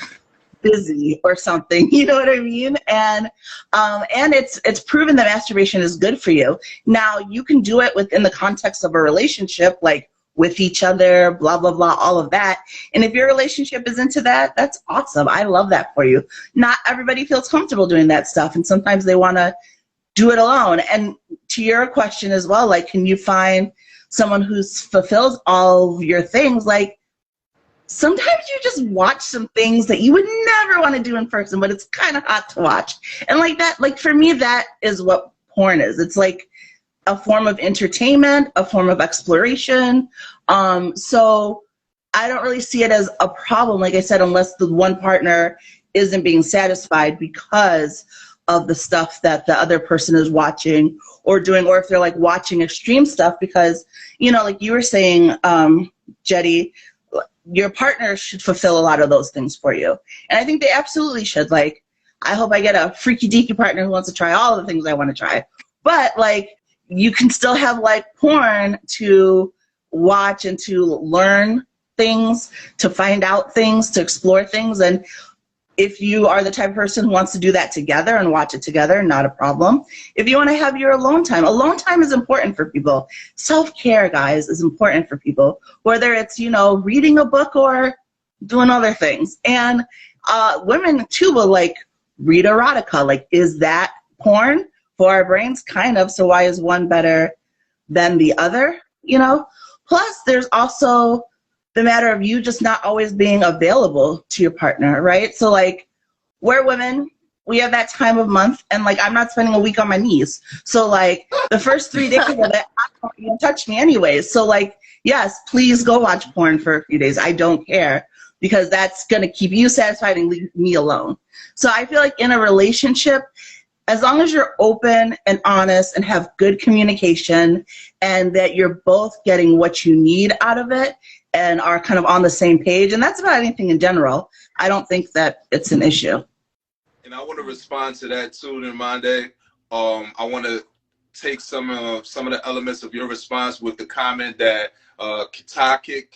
busy or something, you know what I mean? And it's proven that masturbation is good for you. Now, you can do it within the context of a relationship, like with each other, blah, blah, blah, all of that. And if your relationship is into that, that's awesome. I love that for you. Not everybody feels comfortable doing that stuff, and sometimes they want to do it alone. And to your question as well, like, can you find someone who fulfills all of your things? Like, sometimes you just watch some things that you would never want to do in person, but it's kind of hot to watch. And like that, like for me, that is what porn is. It's like a form of entertainment, a form of exploration. So I don't really see it as a problem, like I said, unless the one partner isn't being satisfied because of the stuff that the other person is watching or doing, or if they're like watching extreme stuff, because, you know, like you were saying, Jeide, your partner should fulfill a lot of those things for you. And I think they absolutely should. Like, I hope I get a freaky deaky partner who wants to try all the things I want to try. But like, you can still have like porn to watch and to learn things, to find out things, to explore things. And if you are the type of person who wants to do that together and watch it together, not a problem. If you want to have your alone time is important for people. Self-care, guys, is important for people, whether it's, you know, reading a book or doing other things. And women too will like read erotica. Like, is that porn for our brains? Kind of. So why is one better than the other? You know? Plus, there's also the matter of you just not always being available to your partner, right? So like, we're women, we have that time of month, and like, I'm not spending a week on my knees. So like, the first 3 days of it, I don't even touch me anyways. So like, yes, please go watch porn for a few days. I don't care, because that's gonna keep you satisfied and leave me alone. So I feel like in a relationship, as long as you're open and honest and have good communication, and that you're both getting what you need out of it, and are kind of on the same page, and that's about anything in general, I don't think that it's an issue. And I want to respond to that too, Neymade. I want to take some of the elements of your response with the comment that Kitokik,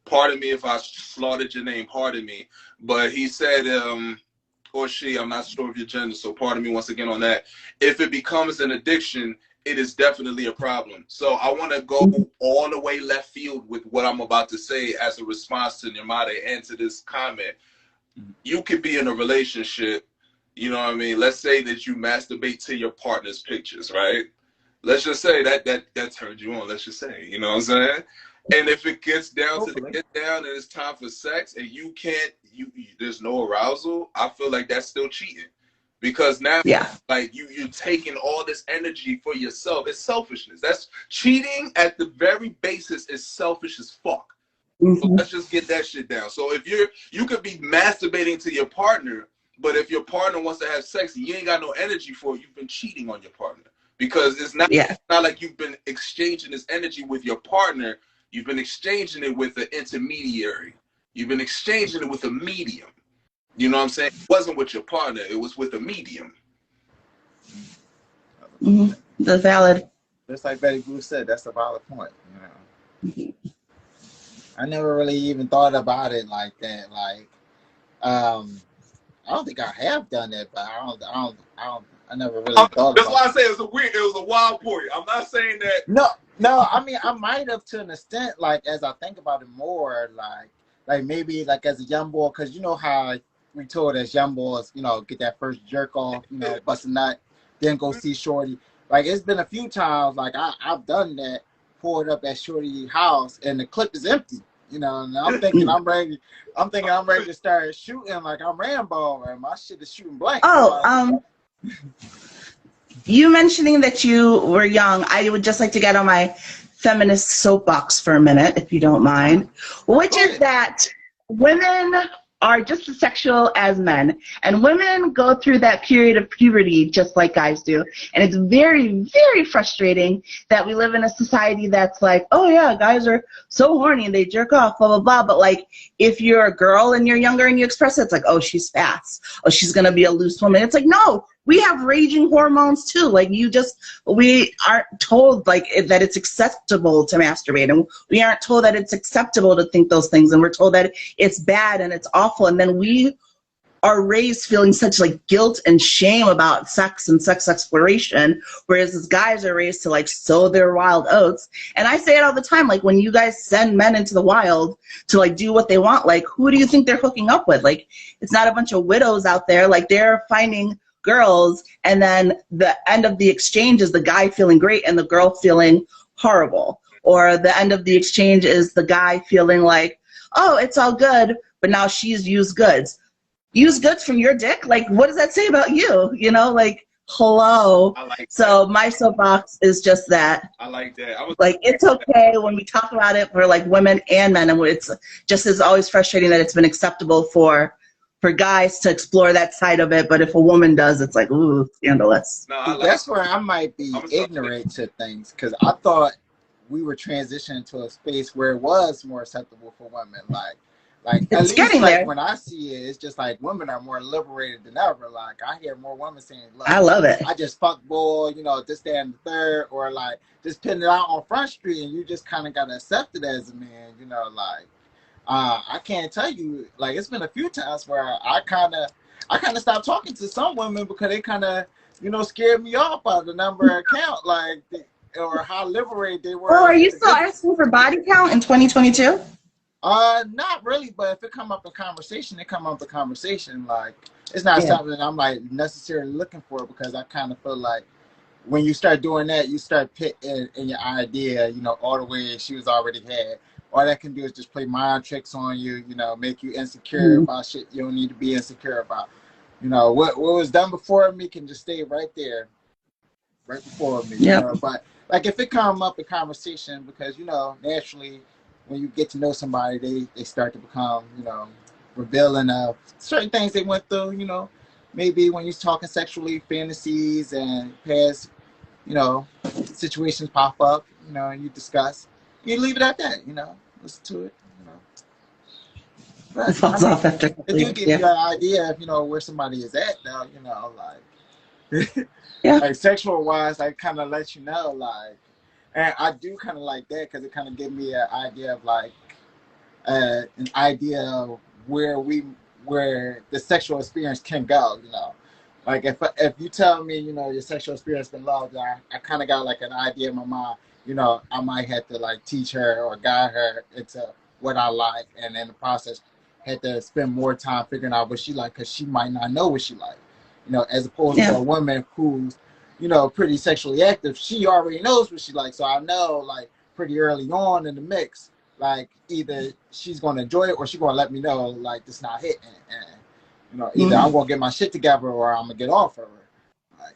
pardon me if I slaughtered your name, pardon me, but he said, or she, I'm not sure of your gender, so pardon me once again on that. If it becomes an addiction, it is definitely a problem. So I want to go all the way left field with what I'm about to say as a response to Neymade and to this comment. You could be in a relationship, you know what I mean? Let's say that you masturbate to your partner's pictures, right? Let's just say that turned you on, let's just say, you know what I'm saying? And if it gets down to the get down and it's time for sex and you can't, there's no arousal, I feel like that's still cheating. Because now, like, you're taking all this energy for yourself. It's selfishness. That's cheating at the very basis is selfish as fuck. So let's just get that shit down. So if you could be masturbating to your partner, but if your partner wants to have sex and you ain't got no energy for it, you've been cheating on your partner. Because it's not like you've been exchanging this energy with your partner. You've been exchanging it with an intermediary. You've been exchanging it with a medium. You know what I'm saying? It wasn't with your partner. It was with a medium. That's valid. Just like Betty Blue said, that's a valid point. You know, I never really even thought about it like that. Like, I don't think I have done that, but I never really thought about it. That's why I say it was a wild point. I'm not saying that. No. I mean, I might have to an extent. Like, as I think about it more, like maybe like as a young boy, because you know how we told as young boys, you know, get that first jerk off, you know, bust a nut, then go see Shorty. Like, it's been a few times, like, I've done that, pulled up at Shorty's house, and the clip is empty, you know, and I'm thinking I'm ready to start shooting like I'm Rambo, and my shit is shooting blank. You mentioning that you were young, I would just like to get on my feminist soapbox for a minute, if you don't mind, which is that women are just as sexual as men, and women go through that period of puberty just like guys do, and it's very, very frustrating that we live in a society that's like, oh yeah, guys are so horny and they jerk off, blah blah blah, but like, if you're a girl and you're younger and you express it, it's like, oh, she's fast, oh, she's gonna be a loose woman. It's like, no, we have raging hormones too. Like, we aren't told like that it's acceptable to masturbate, and we aren't told that it's acceptable to think those things, and we're told that it's bad and it's awful, and then we are raised feeling such like guilt and shame about sex and sex exploration, whereas as guys are raised to like sow their wild oats. And I say it all the time, like, when you guys send men into the wild to like do what they want, like, who do you think they're hooking up with? Like, it's not a bunch of widows out there. Like, they're finding girls, and then the end of the exchange is the guy feeling great and the girl feeling horrible, or the end of the exchange is the guy feeling like, oh, it's all good, but now she's used goods. Used goods from your dick? Like, what does that say about you? You know, like, hello. I like So that. my soapbox is just that. I like that. I was Like, it's okay when we talk about it for like women and men, and it's just is always frustrating that it's been acceptable for guys to explore that side of it, but if a woman does, it's like, ooh, scandalous. no, I like That's where I might be I'm sorry. ignorant to things, because I thought we were transitioning to a space where it was more acceptable for women. Like at It's least getting like there. when I see it, it's just like women are more liberated than ever. Like I hear more women saying, "Look, I love it. I just fuck boy, you know, this, that, and the third," or like just putting it out on Front Street, and you just kind of gotta accept it as a man, you know. Like I can't tell you, like it's been a few times where I kind of stopped talking to some women because they kind of, you know, scared me off by the number account, like or how liberated they were. Well, are you still asking for body count in 2022? Not really, but if it come up in conversation, it come up in conversation. Like it's not Yeah. something that I'm like necessarily looking for, because I kind of feel like when you start doing that, you start pitting in your idea, you know, all the way she was already had. All that can do is just play mind tricks on you, you know, make you insecure about shit you don't need to be insecure about. You know, what was done before me can just stay right there, right before me. Yep. You know, but like if it come up in conversation, because you know, naturally, when you get to know somebody, they start to become, you know, revealing of certain things they went through. You know, maybe when you're talking sexually, fantasies and past, you know, situations pop up. You know, and you discuss. You leave it at that. You know, listen to it. You know, but It falls off after a couple it do years, give yeah. you an idea of, you know, where somebody is at now. You know, like. Yeah. Like sexual wise, I kind of let you know, like, and I do kind of like that because it kind of give me an idea of like an idea of where the sexual experience can go. You know, like if you tell me, you know, your sexual experience been loved, I kind of got like an idea in my mind. You know, I might have to like teach her or guide her into what I like, and in the process, had to spend more time figuring out what she like, because she might not know what she like. You know, as opposed to a woman who's, you know, pretty sexually active, she already knows what she likes. So I know, like, pretty early on in the mix, like, either she's going to enjoy it or she's going to let me know, like, this not hitting. And, you know, either I'm going to get my shit together or I'm going to get off of her. Like,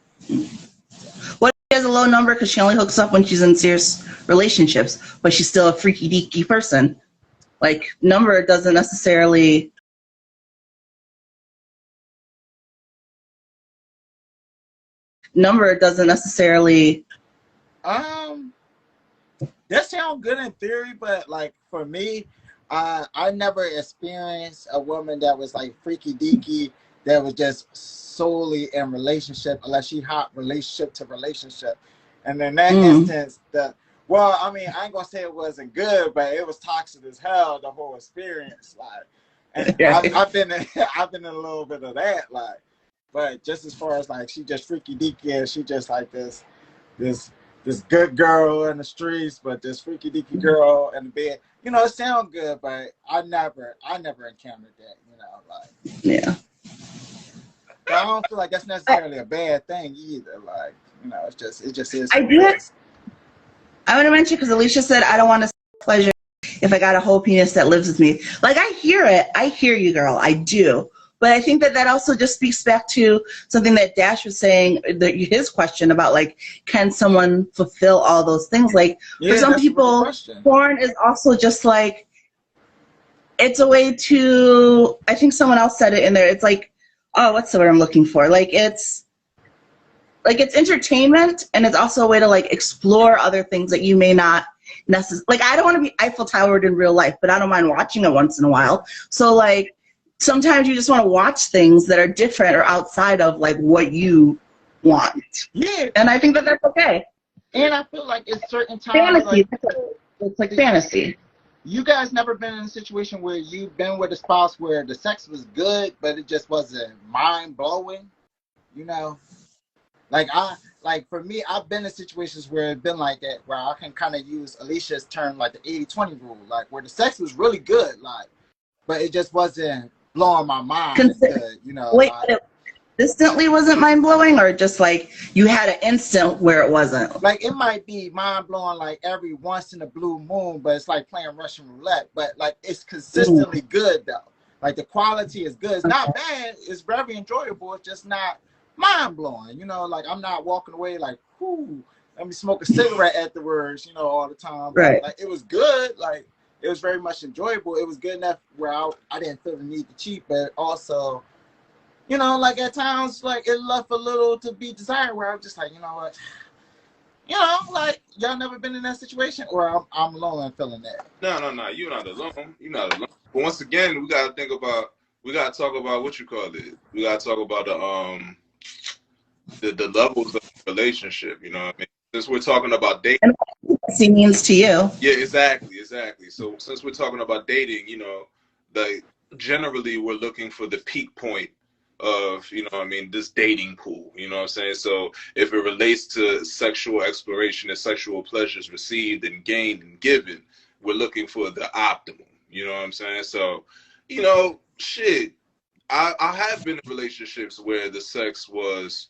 What if she has a low number because she only hooks up when she's in serious relationships, but she's still a freaky deaky person? Like, number doesn't necessarily... that sounds good in theory, but like for me, I never experienced a woman that was like freaky deaky that was just solely in relationship, unless she hot relationship to relationship. And in that instance, well, I mean, I ain't gonna say it wasn't good, but it was toxic as hell, the whole experience. Like, and I've been in a little bit of that, like, but just as far as like she just freaky deaky and she just like this good girl in the streets, but this freaky deaky girl in the bed. You know, it sounds good, but I never encountered that. You know, like, Yeah. but I don't feel like that's necessarily a bad thing either. Like, you know, it just is. I want to mention, because Alicia said, I don't want to pleasure if I got a whole penis that lives with me. Like, I hear it. I hear you, girl. I do. But I think that also just speaks back to something that Dash was saying, his question about, like, can someone fulfill all those things? Like, for some people, porn is also just, like, it's a way to, I think someone else said it in there, it's like, oh, what's the word I'm looking for? Like, it's entertainment, and it's also a way to, like, explore other things that you may not necessarily, like, I don't want to be Eiffel Towered in real life, but I don't mind watching it once in a while. So, like, sometimes you just want to watch things that are different or outside of, like, what you want. Yeah. And I think that that's okay. And I feel like it's certain times. Fantasy. Like, it's like fantasy. You guys never been in a situation where you've been with a spouse where the sex was good, but it just wasn't mind blowing? You know? Like for me, I've been in situations where it's been like that, where I can kind of use Alicia's term, like the 80-20 rule, like where the sex was really good, like, but it just wasn't blowing my mind. Good, you know. Wait, consistently wasn't mind blowing, or just like you had an instant where it wasn't? Like it might be mind blowing like every once in a blue moon, but it's like playing Russian roulette. But like it's consistently good though. Like the quality is good. It's not bad. It's very enjoyable. It's just not mind blowing. You know, like I'm not walking away like, whoo, let me smoke a cigarette afterwards, you know, all the time. But, Right. like it was good. Like it was very much enjoyable. It was good enough where I didn't feel the need to cheat, but also, you know, like at times, like it left a little to be desired where I'm just like, you know what? You know, like y'all never been in that situation, or I'm alone and feeling that. No. You're not alone. You're not alone. But once again, we gotta talk about what you call it. We gotta talk about the levels of the relationship. You know what I mean? Since we're talking about dating. And what he means to you. Yeah, exactly. So since we're talking about dating, you know, like generally we're looking for the peak point of, you know what I mean, this dating pool, you know what I'm saying? So if it relates to sexual exploration and sexual pleasures received and gained and given, we're looking for the optimum, you know what I'm saying? So, you know, shit, I have been in relationships where the sex was,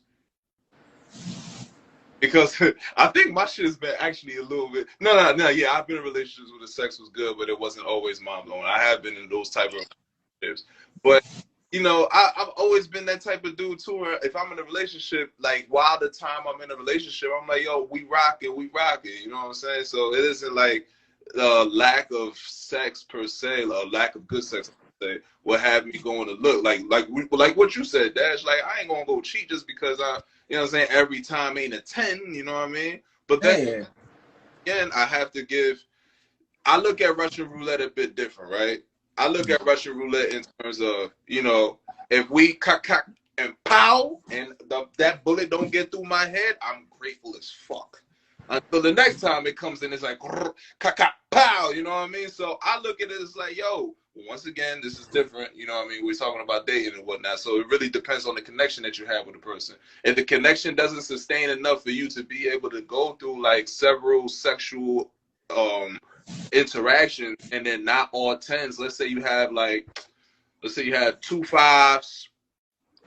because I think my shit has been actually a little bit, yeah, I've been in relationships where the sex was good, but it wasn't always mind-blowing. I have been in those type of relationships, but you know, I've always been that type of dude too. Where if I'm in a relationship, like while the time I'm in a relationship, I'm like, yo, we rocking. You know what I'm saying? So it isn't like lack of sex per se, or lack of good sex per se, will have me going to look like what you said, Dash. Like I ain't gonna go cheat just because you know what I'm saying, every time ain't a 10. You know what I mean? But then again, I look at Russian roulette a bit different, right? I look at Russian roulette in terms of, you know, if we cock and pow and that bullet don't get through my head, I'm grateful as fuck. Until the next time it comes in, it's like cock pow, you know what I mean? So I look at it as like, yo, once again, this is different, you know what I mean? We're talking about dating and whatnot, so it really depends on the connection that you have with the person. If the connection doesn't sustain enough for you to be able to go through like several sexual interaction and then not all 10s. Let's say you have 2 5s,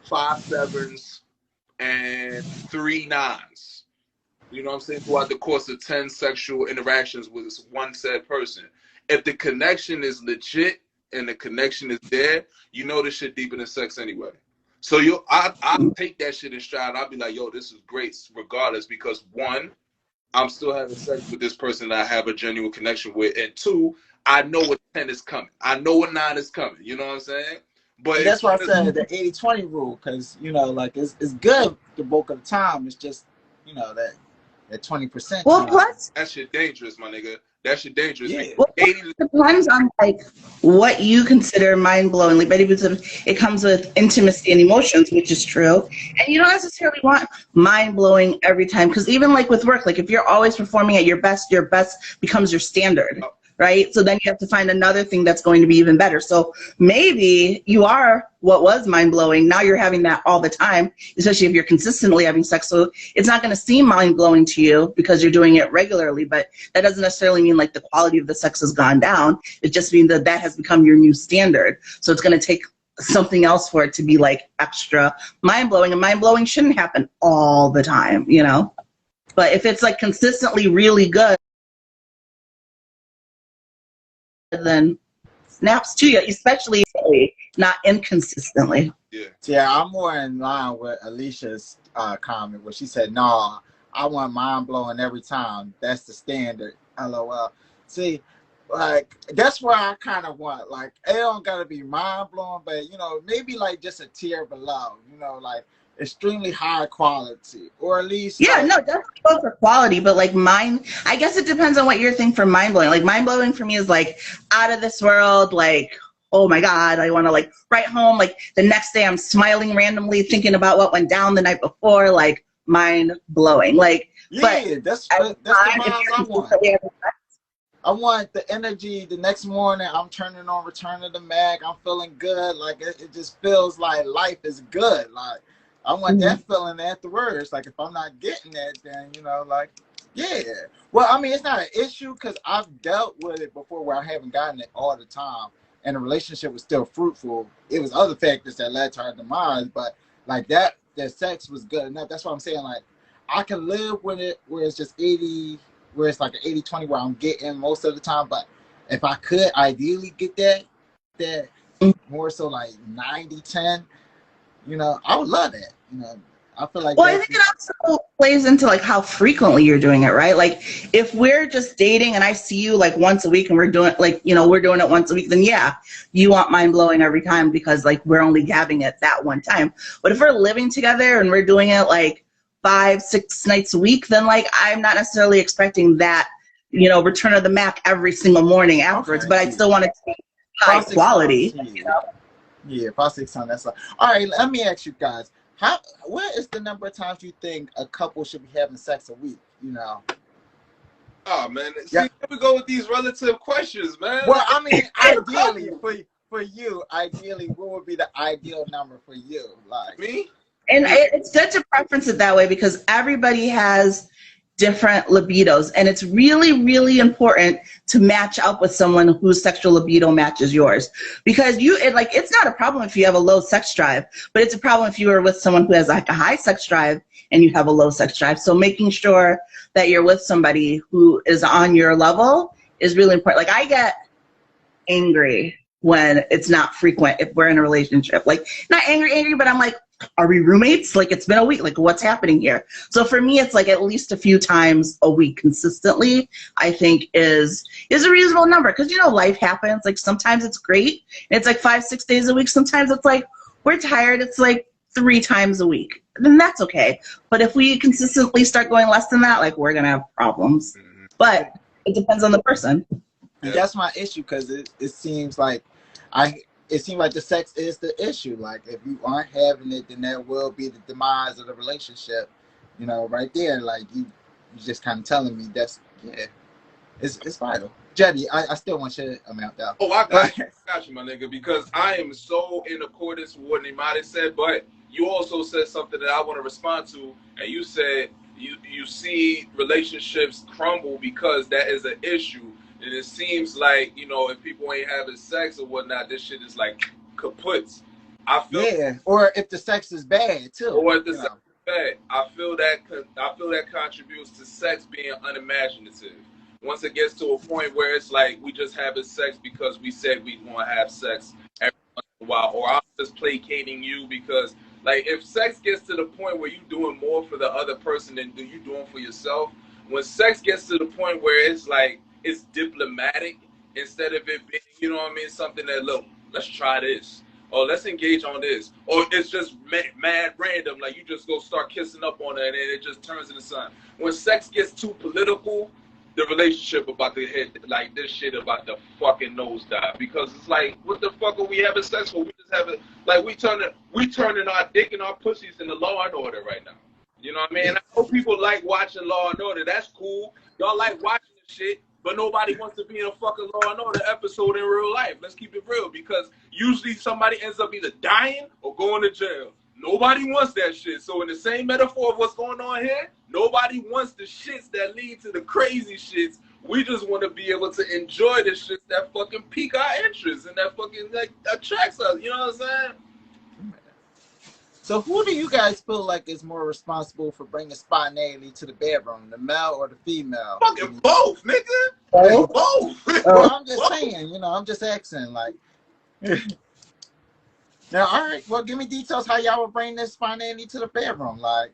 5 7s, and 3 9s. You know what I'm saying? Throughout the course of 10 sexual interactions with one said person. If the connection is legit and the connection is there, you know this shit deeper than sex anyway. So I'll take that shit in stride. I'll be like, yo, this is great regardless, because one, I'm still having sex with this person that I have a genuine connection with. And two, I know what 10 is coming. I know what 9 is coming. You know what I'm saying? But that's why I said the 80-20 rule, because, you know, like it's good the bulk of the time. It's just, you know, that 20%. Well, plus that shit dangerous, my nigga. That shit dangerous. Yeah. well, it depends on like what you consider mind blowing. Like Betty Boo said, it comes with intimacy and emotions, which is true. And you don't necessarily want mind blowing every time, because even like with work, like if you're always performing at your best becomes your standard. Right? So then you have to find another thing that's going to be even better. So maybe you are what was mind-blowing. Now you're having that all the time, especially if you're consistently having sex. So it's not going to seem mind-blowing to you because you're doing it regularly, but that doesn't necessarily mean like the quality of the sex has gone down. It just means that has become your new standard. So it's going to take something else for it to be like extra mind-blowing, and mind-blowing shouldn't happen all the time, you know? But if it's like consistently really good, then snaps to you, especially not inconsistently. Yeah, I'm more in line with Alicia's comment where she said, "No, I want mind blowing every time. That's the standard." LOL. See, like that's where I kind of want, like, it don't gotta be mind blowing, but you know, maybe like just a tier below. You know, like extremely high quality, or at least no, definitely go for quality, but like mine, I guess it depends on what you're thinking for mind blowing. Like mind blowing for me is like out of this world, like, oh my God, I want to like write home, like the next day I'm smiling randomly thinking about what went down the night before, like mind blowing. Like, yeah, but that's the vibes I want. I want the energy the next morning. I'm turning on Return of the Mag. I'm feeling good. Like it just feels like life is good. Like I want that feeling afterwards. Like if I'm not getting that, then you know, like, yeah. Well, I mean, it's not an issue because I've dealt with it before where I haven't gotten it all the time, and the relationship was still fruitful. It was other factors that led to our demise, but like that sex was good enough. That's what I'm saying. Like, I can live with it where it's just 80, where it's like an 80-20 where I'm getting most of the time. But if I could ideally get that more so like 90-10, you know, I would love that. You know, I feel like Well, I think it also plays into like how frequently you're doing it, right? Like if we're just dating and I see you like once a week and we're doing like, you know, we're doing it once a week, then yeah, you want mind blowing every time because like we're only having it that one time. But if we're living together and we're doing it like 5-6 nights a week, then like I'm not necessarily expecting that, you know, return of the Mac every single morning afterwards, but I still want it to be high quality. You know? Yeah, 5-6 times. That's all right. Let me ask you guys. What is the number of times you think a couple should be having sex a week? You know. Oh man, see, here we go with these relative questions, man. Well, I mean, ideally for you, ideally, what would be the ideal number for you? Like me? And it's good to preference it that way because everybody has different libidos, and it's really, really important to match up with someone whose sexual libido matches yours. Because it's not a problem if you have a low sex drive, but it's a problem if you are with someone who has like a high sex drive and you have a low sex drive. So making sure that you're with somebody who is on your level is really important. Like I get angry when it's not frequent if we're in a relationship. Like not angry, but I'm like, are we roommates? Like it's been a week. Like what's happening here? So for me, it's like at least a few times a week consistently, I think is a reasonable number. Cause you know, life happens. Like sometimes it's great. And it's like 5-6 days a week. Sometimes it's like, we're tired. It's like 3 times a week. Then that's okay. But if we consistently start going less than that, like we're going to have problems. But it depends on the person. And that's my issue. Cause it seems like it seems like the sex is the issue. Like if you aren't having it, then that will be the demise of the relationship. You know, right there. Like you just kind of telling me that's it's vital. Jeide, I still want your amount though. Oh, I got you, my nigga, because I am so in accordance with what Neymade said. But you also said something that I want to respond to, and you said you see relationships crumble because that is an issue. And it seems like, you know, if people ain't having sex or whatnot, this shit is like kaputs. I feel or if the sex is bad too. Or if the sex is bad, I feel that contributes to sex being unimaginative. Once it gets to a point where it's like we just having sex because we said we want to have sex every once in a while, or I'm just placating you because, like, if sex gets to the point where you're doing more for the other person than you doing for yourself, when sex gets to the point where it's like it's diplomatic instead of it being, you know what I mean, something that, look, let's try this, or let's engage on this, or it's just mad random, like you just go start kissing up on it and it just turns into something. When sex gets too political, the relationship about to hit, like this shit about the fucking nosedive, because it's like, what the fuck are we having sex for? We just having, like, we turning our dick and our pussies into Law and Order right now. You know what I mean? I know people like watching Law and Order. That's cool. Y'all like watching the shit. But nobody wants to be in a fucking Law and Order episode in real life. Let's keep it real, because usually somebody ends up either dying or going to jail. Nobody wants that shit. So in the same metaphor of what's going on here, nobody wants the shits that lead to the crazy shits. We just want to be able to enjoy the shits that fucking pique our interest and that fucking like attracts us. You know what I'm saying? So who do you guys feel like is more responsible for bringing spontaneity to the bedroom, the male or the female? Fucking both, nigga. Both. Both. Well, I'm just saying, you know, I'm just asking, like. Now, all right, well, give me details how y'all would bring this spontaneity to the bedroom, like.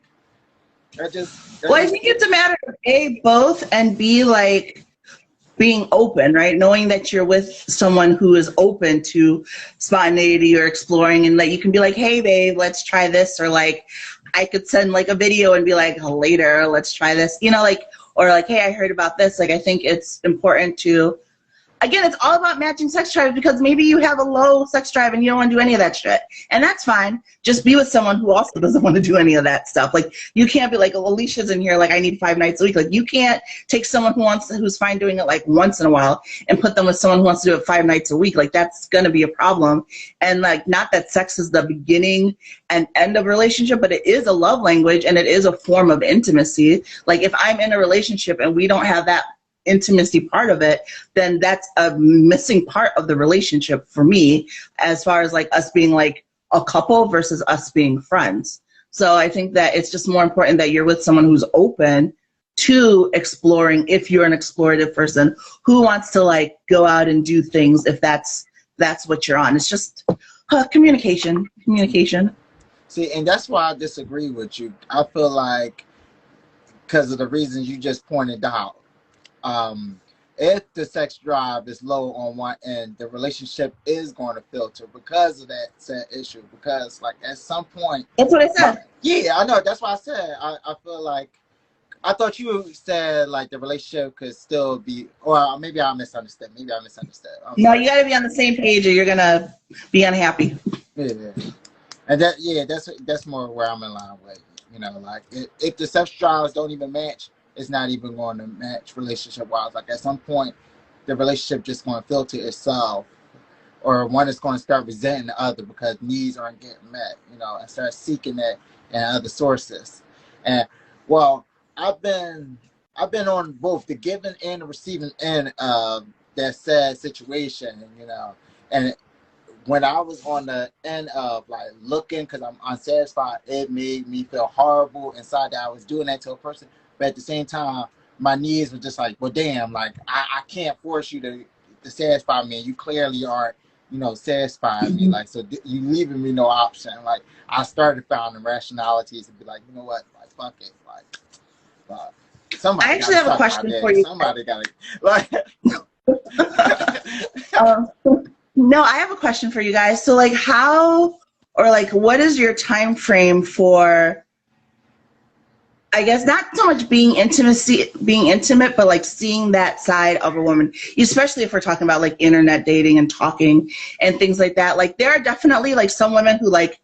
I think it's a matter of A, both, and B, like, being open, right? Knowing that you're with someone who is open to spontaneity or exploring, and that you can be like, hey, babe, let's try this. Or like, I could send like a video and be like, later, let's try this. You know, like, or like, hey, I heard about this. Like, I think it's important to, again, it's all about matching sex drive, because maybe you have a low sex drive and you don't want to do any of that shit. And that's fine. Just be with someone who also doesn't want to do any of that stuff. Like, you can't be like, oh, Alicia's in here, like, I need 5 nights a week. Like, you can't take someone who's fine doing it like once in a while and put them with someone who wants to do it 5 nights a week. Like, that's going to be a problem. And like, not that sex is the beginning and end of a relationship, but it is a love language and it is a form of intimacy. Like, if I'm in a relationship and we don't have that intimacy part of it, then that's a missing part of the relationship for me, as far as like us being like a couple versus us being friends. So I think that it's just more important that you're with someone who's open to exploring, if you're an explorative person who wants to like go out and do things, if that's what you're on. It's just communication. See, and that's why I disagree with you. I feel like, because of the reasons you just pointed out, if the sex drive is low on one end, the relationship is going to filter because of that said issue. Because, like, at some point, That's what I said. Yeah, I know. That's why I said I feel like, I thought you said like the relationship could still be, or maybe I misunderstood. No, you got to be on the same page, or you're gonna be unhappy. Yeah, and that's more where I'm in line with. You know, like if the sex drives don't even match, it's not even going to match relationship wise. Like at some point, the relationship just going to filter itself, or one is going to start resenting the other because needs aren't getting met. You know, and start seeking that in other sources. And well, I've been on both the giving and the receiving end of that sad situation. You know, and when I was on the end of like looking because I'm unsatisfied, it made me feel horrible inside that I was doing that to a person. But at the same time, my needs were just like, well, damn, like I can't force you to satisfy me. And you clearly aren't, you know, satisfying me. Like, so you leaving me no option. Like, I started finding rationalities and be like, you know what, like, fuck it. Like, somebody I actually have a question for you. Somebody got to, like. No, I have a question for you guys. So, like, how or like, what is your time frame for? I guess not so much being intimate, but like seeing that side of a woman, especially if we're talking about like internet dating and talking and things like that. Like there are definitely like some women who like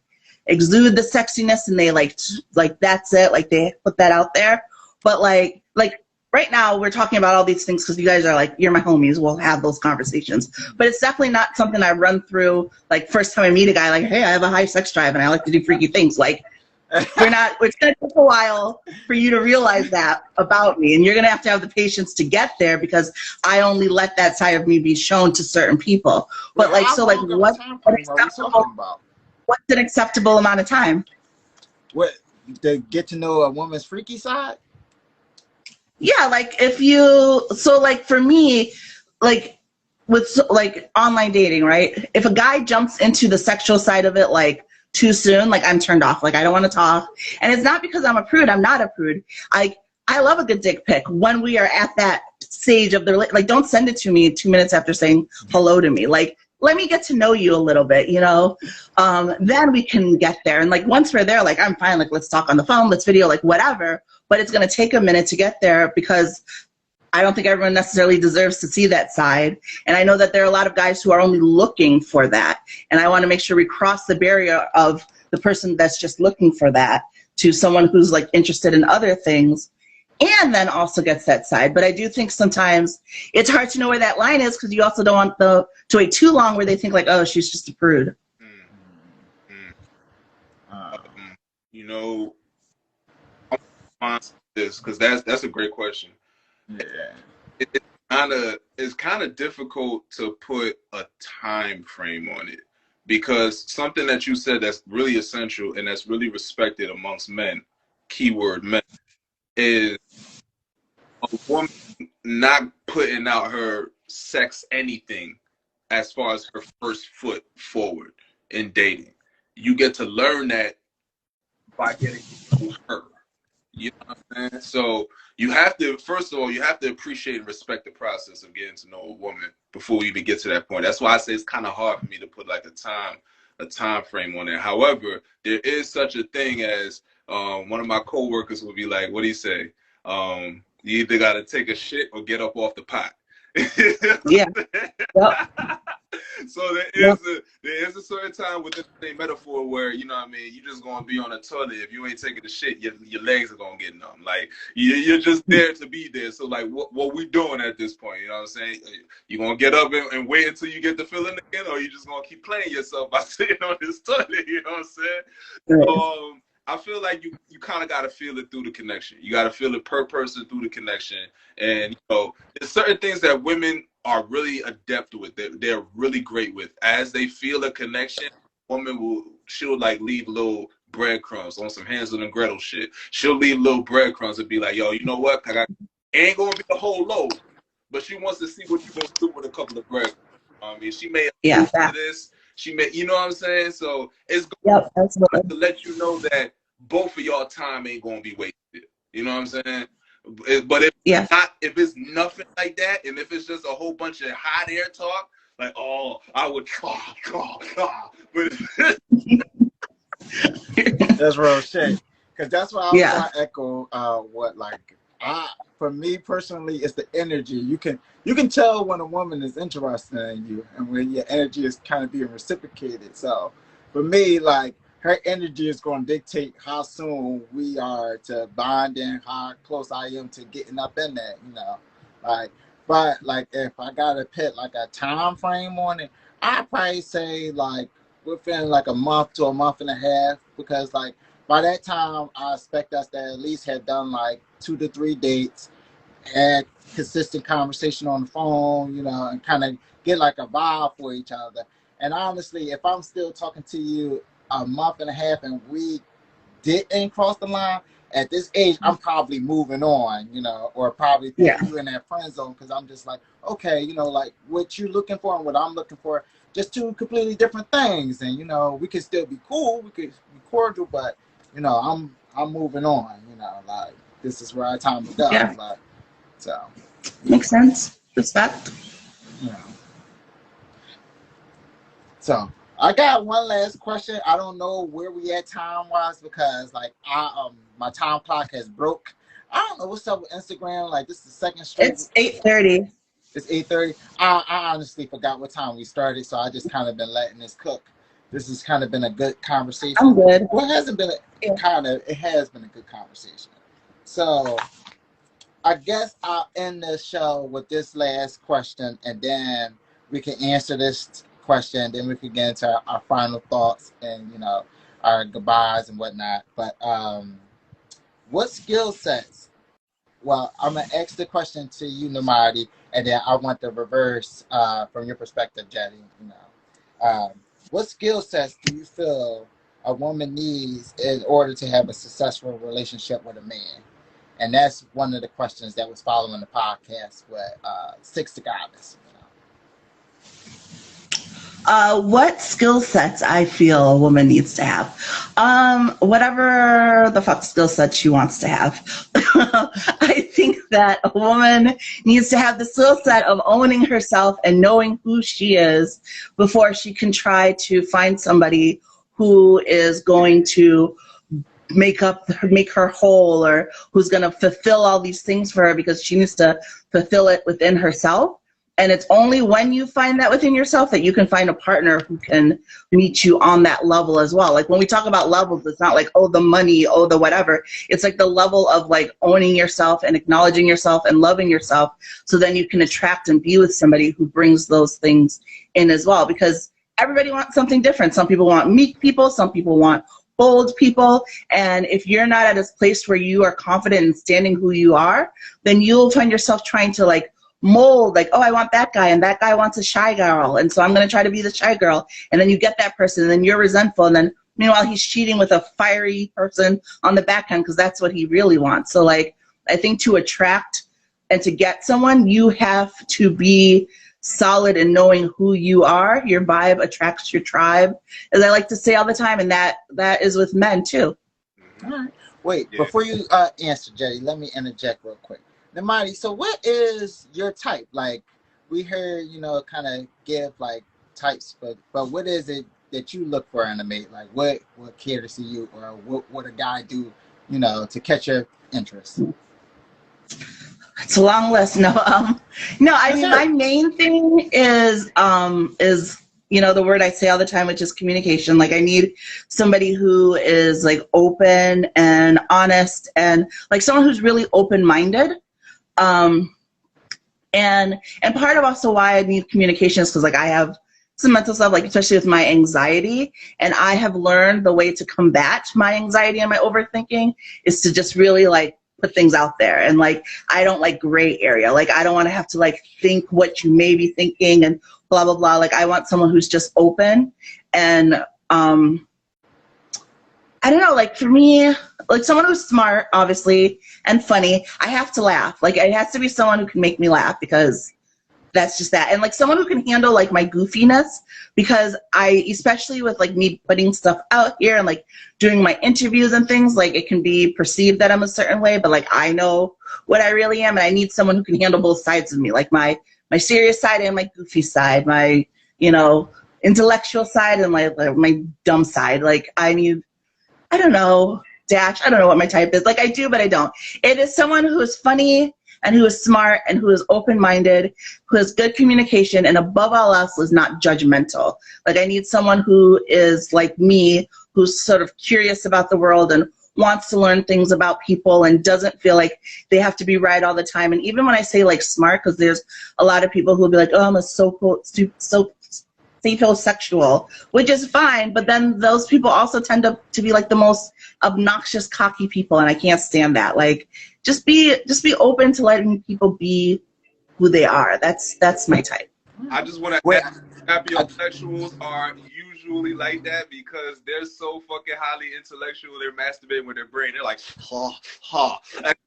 exude the sexiness and they like that's it, like they put that out there. But like right now we're talking about all these things because you guys are like, you're my homies, we'll have those conversations. But it's definitely not something I run through like first time I meet a guy like, hey, I have a high sex drive and I like to do freaky things. Like it's gonna take a while for you to realize that about me, and you're gonna have to have the patience to get there because I only let that side of me be shown to certain people. But like, so like, what's an acceptable amount of time? What, to get to know a woman's freaky side? Yeah, like if you, so like for me, like with like online dating, right? If a guy jumps into the sexual side of it, like too soon, like I'm turned off, like I don't want to talk. And it's not because I'm a prude, I'm not a prude. I love a good dick pic when we are at that stage of the, like don't send it to me 2 minutes after saying hello to me. Like let me get to know you a little bit, you know? Then we can get there. And like once we're there, like I'm fine, like let's talk on the phone, let's video, like whatever. But it's gonna take a minute to get there because I don't think everyone necessarily deserves to see that side. And I know that there are a lot of guys who are only looking for that. And I want to make sure we cross the barrier of the person that's just looking for that to someone who's like interested in other things and then also gets that side. But I do think sometimes it's hard to know where that line is because you also don't want to wait too long where they think like, oh, she's just a prude. You know, this because that's a great question. Yeah, it's kind of difficult to put a time frame on it because something that you said that's really essential and that's really respected amongst men, keyword men, is a woman not putting out her sex anything as far as her first foot forward in dating. You get to learn that by getting to know her. You know what I'm saying? So you have to, first of all, you have to appreciate and respect the process of getting to know a woman before we even get to that point. That's why I say it's kind of hard for me to put like a time frame on it. However, there is such a thing as one of my coworkers would be like, what do you say? You either got to take a shit or get up off the pot. Yeah. Yep. So there is a certain time with this same metaphor where, you know what I mean, you're just gonna be on a toilet. If you ain't taking the shit, your legs are gonna get numb. Like you're just there to be there. So like what we doing at this point, you know what I'm saying? You gonna get up and wait until you get the feeling again, or you just gonna keep playing yourself by sitting on this toilet, you know what I'm saying? Right. I feel like you kind of got to feel it through the connection. You got to feel it per person through the connection. And, you know, there's certain things that women are really adept with, they're really great with. As they feel a connection, woman will she'll like leave little breadcrumbs on some Hansel and Gretel shit. She'll leave little breadcrumbs and be like, yo, you know what? It ain't gonna be a whole load, but she wants to see what you're gonna do with a couple of breadcrumbs. I mean, she may Yeah. to this. She may, you know what I'm saying? So it's Yep, absolutely. to let you know that both of y'all time ain't gonna be wasted. You know what I'm saying? But if it's nothing like that, and if it's just a whole bunch of hot air talk, like, oh, I would but That's real shit. Because that's why I was gonna echo what like for me personally, it's the energy. You can tell when a woman is interested in you and when your energy is kind of being reciprocated. So for me, like her energy is going to dictate how soon we are to bond and how close I am to getting up in that, you know. Like, but like if I gotta put like a time frame on it, I'd probably say like within like a month to a month and a half, because like by that time I expect us to at least have done like 2 to 3 dates, had consistent conversation on the phone, you know, and kind of get like a vibe for each other. And honestly, if I'm still talking to you a month and a half and we didn't cross the line, at this age, I'm probably moving on, you know, or probably putting you in that friend zone, because I'm just like, okay, you know, like what you're looking for and what I'm looking for, just 2 completely different things. And, you know, we can still be cool, we could be cordial, but, you know, I'm moving on, you know, like this is where our time to go. Yeah. Like, so. Makes sense. Respect. Yeah. So I got one last question. I don't know where we at time wise, because like my time clock has broke. I don't know what's up with Instagram. Like this is the second straight. It's 8:30. It's 8:30. I honestly forgot what time we started, so I just kind of been letting this cook. This has kind of been a good conversation. I'm good. Well, it hasn't been it has been a good conversation. So I guess I'll end the show with this last question, and then we can answer this question, then we can get into our final thoughts and, you know, our goodbyes and whatnot. But what skill sets, well, I'm going to ask the question to you, Neymade, and then I want the reverse from your perspective, Jeide. You know, what skill sets do you feel a woman needs in order to have a successful relationship with a man? And that's one of the questions that was following the podcast with Six The Goddis. What skill sets I feel a woman needs to have? Whatever the fuck skill set she wants to have. I think that a woman needs to have the skill set of owning herself and knowing who she is before she can try to find somebody who is going to make her whole, or who's going to fulfill all these things for her, because she needs to fulfill it within herself. And it's only when you find that within yourself that you can find a partner who can meet you on that level as well. Like when we talk about levels, it's not like, oh, the money, oh, the whatever. It's like the level of like owning yourself and acknowledging yourself and loving yourself, so then you can attract and be with somebody who brings those things in as well. Because everybody wants something different. Some people want meek people, some people want bold people, and if you're not at a place where you are confident in standing who you are, then you'll find yourself trying to like mold, like, oh, I want that guy, and that guy wants a shy girl, and so I'm going to try to be the shy girl, and then you get that person, and then you're resentful, and then meanwhile he's cheating with a fiery person on the back end because that's what he really wants. So like, I think to attract and to get someone, you have to be solid in knowing who you are. Your vibe attracts your tribe, as I like to say all the time, and that is with men too. All right. Wait, before you answer, Jeide, let me interject real quick. Neymade, so what is your type? Like, we heard, you know, kind of give like types, but what is it that you look for in a mate? Like, what caters to you, or what a guy do, you know, to catch your interest? It's a long list. No, I mean, my main thing is, you know, the word I say all the time, which is communication. Like, I need somebody who is like open and honest, and like someone who's really open-minded. And part of also why I need communication is because like I have some mental stuff, like especially with my anxiety, and I have learned the way to combat my anxiety and my overthinking is to just really like put things out there. And like, I don't like gray area. Like, I don't want to have to like think what you may be thinking and blah, blah, blah. Like, I want someone who's just open and I don't know, like for me, like someone who's smart, obviously, and funny, I have to laugh. Like it has to be someone who can make me laugh because that's just that. And like someone who can handle like my goofiness, because I, especially with like me putting stuff out here and like doing my interviews and things, like it can be perceived that I'm a certain way, but like I know what I really am, and I need someone who can handle both sides of me, like my serious side and my goofy side, my, you know, intellectual side and my dumb side. Like I don't know, Dash. I don't know what my type is. Like I do, but I don't. It is someone who is funny and who is smart and who is open-minded, who has good communication, and above all else is not judgmental. Like I need someone who is like me, who's sort of curious about the world and wants to learn things about people and doesn't feel like they have to be right all the time. And even when I say like smart, because there's a lot of people who will be like, oh, I'm a sapiosexual, which is fine, but then those people also tend to be like the most obnoxious, cocky people, and I can't stand that. Like, just be open to letting people be who they are. That's my type. I just want to add, sapiosexuals are usually like that because they're so fucking highly intellectual. They're masturbating with their brain. They're like, ha, ha,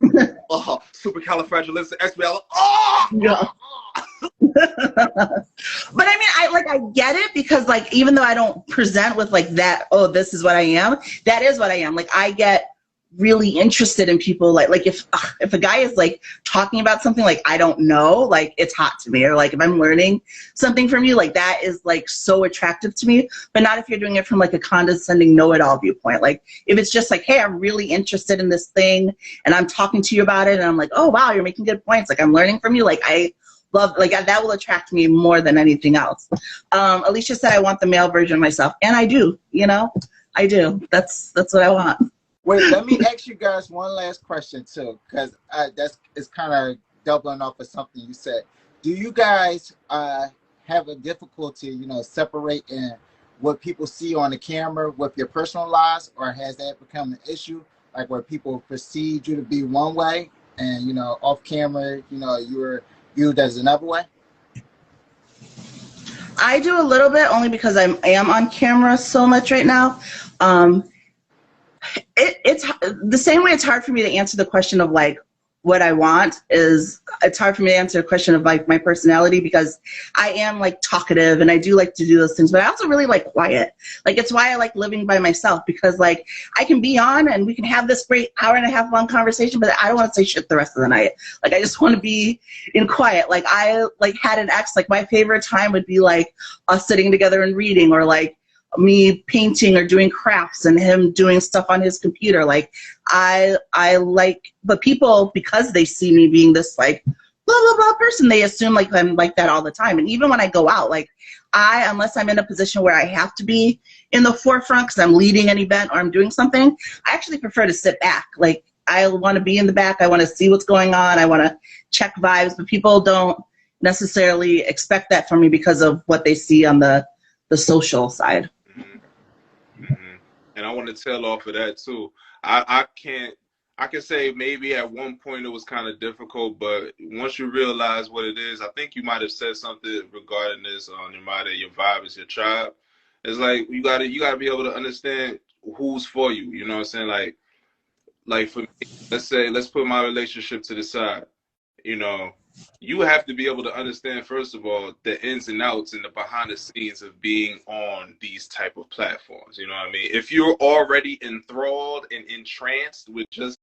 supercalifragilisticexpialidocious. Oh, yeah. But I mean, I get it because like even though I don't present with like that, oh, this is what I am, that is what I am. Like I get really interested in people, like if a guy is like talking about something like I don't know, like it's hot to me, or like if I'm learning something from you, like that is like so attractive to me. But not if you're doing it from like a condescending know-it-all viewpoint. Like if it's just like, hey, I'm really interested in this thing and I'm talking to you about it and I'm like, oh wow, you're making good points, like I'm learning from you, like I love, like that will attract me more than anything else. Alicia said I want the male version of myself, and I do, you know, I do. That's what I want. Wait, let me ask you guys one last question too, because it's kind of doubling off of something you said. Do you guys have a difficulty, you know, separating what people see on the camera with your personal lives, or has that become an issue, like where people perceive you to be one way, and you know, off camera, you know, you're viewed as another way? I do a little bit, only because I am on camera so much right now. It's the same way it's hard for me to answer the question of like what I want, is it's hard for me to answer the question of like my personality, because I am like talkative and I do like to do those things, but I also really like quiet. Like it's why I like living by myself, because like I can be on and we can have this great hour-and-a-half long conversation, but I don't want to say shit the rest of the night. Like I just want to be in quiet. Like I like had an ex, like my favorite time would be like us sitting together and reading, or like me painting or doing crafts and him doing stuff on his computer. Like I like, but people, because they see me being this like blah blah blah person, they assume like I'm like that all the time. And even when I go out, like unless I'm in a position where I have to be in the forefront because I'm leading an event or I'm doing something, I actually prefer to sit back. Like I want to be in the back, I want to see what's going on, I want to check vibes, but people don't necessarily expect that from me because of what they see on the social side. And I want to tail off of that too. I can say maybe at one point it was kind of difficult, but once you realize what it is, I think you might have said something regarding this on Neymade, your vibe is your tribe. It's like you gotta be able to understand who's for you. You know what I'm saying? Like for me, let's put my relationship to the side. You know, you have to be able to understand, first of all, the ins and outs and the behind the scenes of being on these type of platforms. You know what I mean? If you're already enthralled and entranced with just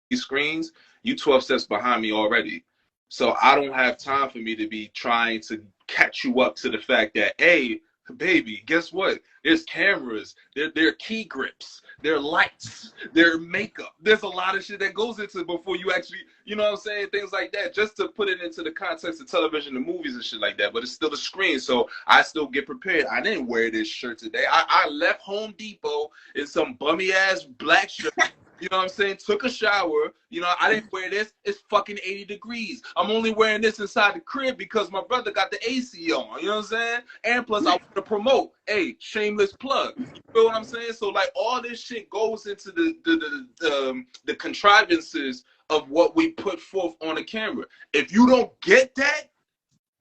these screens, you 12 steps behind me already. So I don't have time for me to be trying to catch you up to the fact that, hey, baby, guess what? There's cameras, there are key grips, there are lights, there are makeup. There's a lot of shit that goes into it before you actually, you know what I'm saying? Things like that, just to put it into the context of television and movies and shit like that. But it's still a screen, so I still get prepared. I didn't wear this shirt today. I left Home Depot in some bummy ass black shirt. You know what I'm saying? Took a shower. You know, I didn't wear this. It's fucking 80 degrees. I'm only wearing this inside the crib because my brother got the AC on. You know what I'm saying? And plus, I want to promote. Hey, shameless plug. You feel what I'm saying? So, like, all this shit goes into the contrivances of what we put forth on the camera. If you don't get that,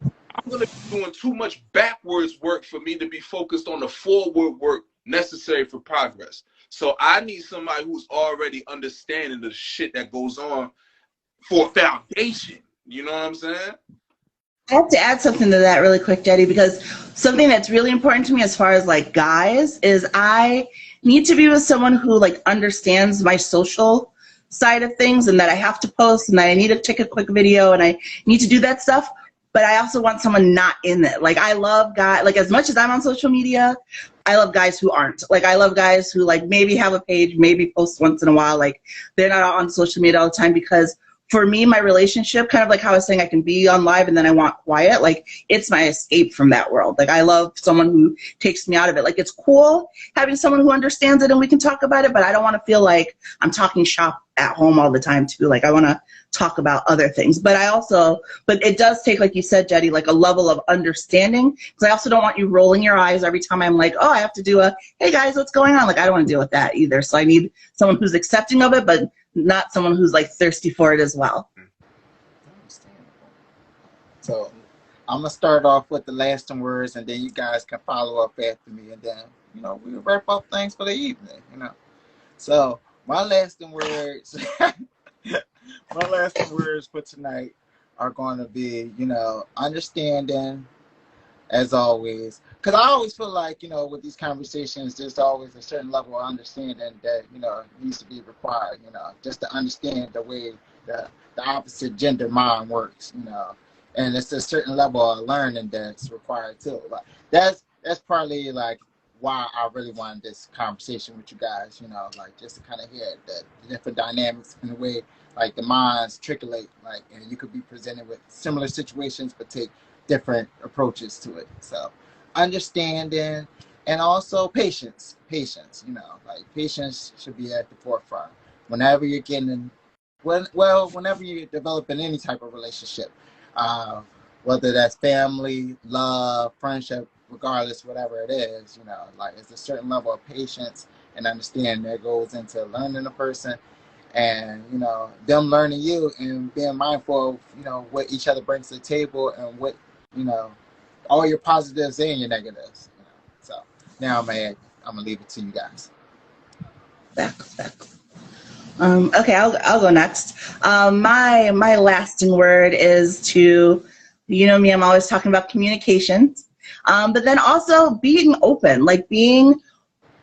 I'm going to be doing too much backwards work for me to be focused on the forward work necessary for progress. So I need somebody who's already understanding the shit that goes on for a foundation. You know what I'm saying? I have to add something to that really quick, Jeide, because something that's really important to me as far as like guys is I need to be with someone who like understands my social side of things, and that I have to post, and that I need to take a quick video, and I need to do that stuff. But I also want someone not in it. Like I love guys, like as much as I'm on social media, I love guys who aren't. Like I love guys who like maybe have a page, maybe post once in a while. Like they're not on social media all the time, because for me, my relationship, kind of like how I was saying, I can be on live and then I want quiet. Like it's my escape from that world. Like I love someone who takes me out of it. Like it's cool having someone who understands it and we can talk about it, but I don't want to feel like I'm talking shop at home all the time too. Like I want to talk about other things, but it does take, like you said, Jeide, like a level of understanding, because I also don't want you rolling your eyes every time I'm like, oh, I have to do a, hey guys, what's going on? Like I don't want to deal with that either. So I need someone who's accepting of it, but not someone who's like thirsty for it as well. So I'm gonna start off with the lasting words, and then you guys can follow up after me, and then we'll wrap up things for the evening. So my lasting words, my lasting words for tonight are going to be understanding, as always, because I always feel like with these conversations there's always a certain level of understanding that needs to be required, just to understand the way the opposite gender mind works, and it's a certain level of learning that's required too. Like that's partly like why I really wanted this conversation with you guys, like just to kind of hear the different dynamics in the way like the minds triculate, like, and you could be presented with similar situations but take different approaches to it. So understanding, and also patience, like patience should be at the forefront whenever you're whenever you're developing any type of relationship, whether that's family, love, friendship, regardless, whatever it is, like it's a certain level of patience and understanding that goes into learning a person, and them learning you, and being mindful of what each other brings to the table, and what all your positives and your negatives. So now I'm gonna leave it to you guys. Back. Okay, I'll go next. My lasting word is to, me, I'm always talking about communications, but then also being open, like being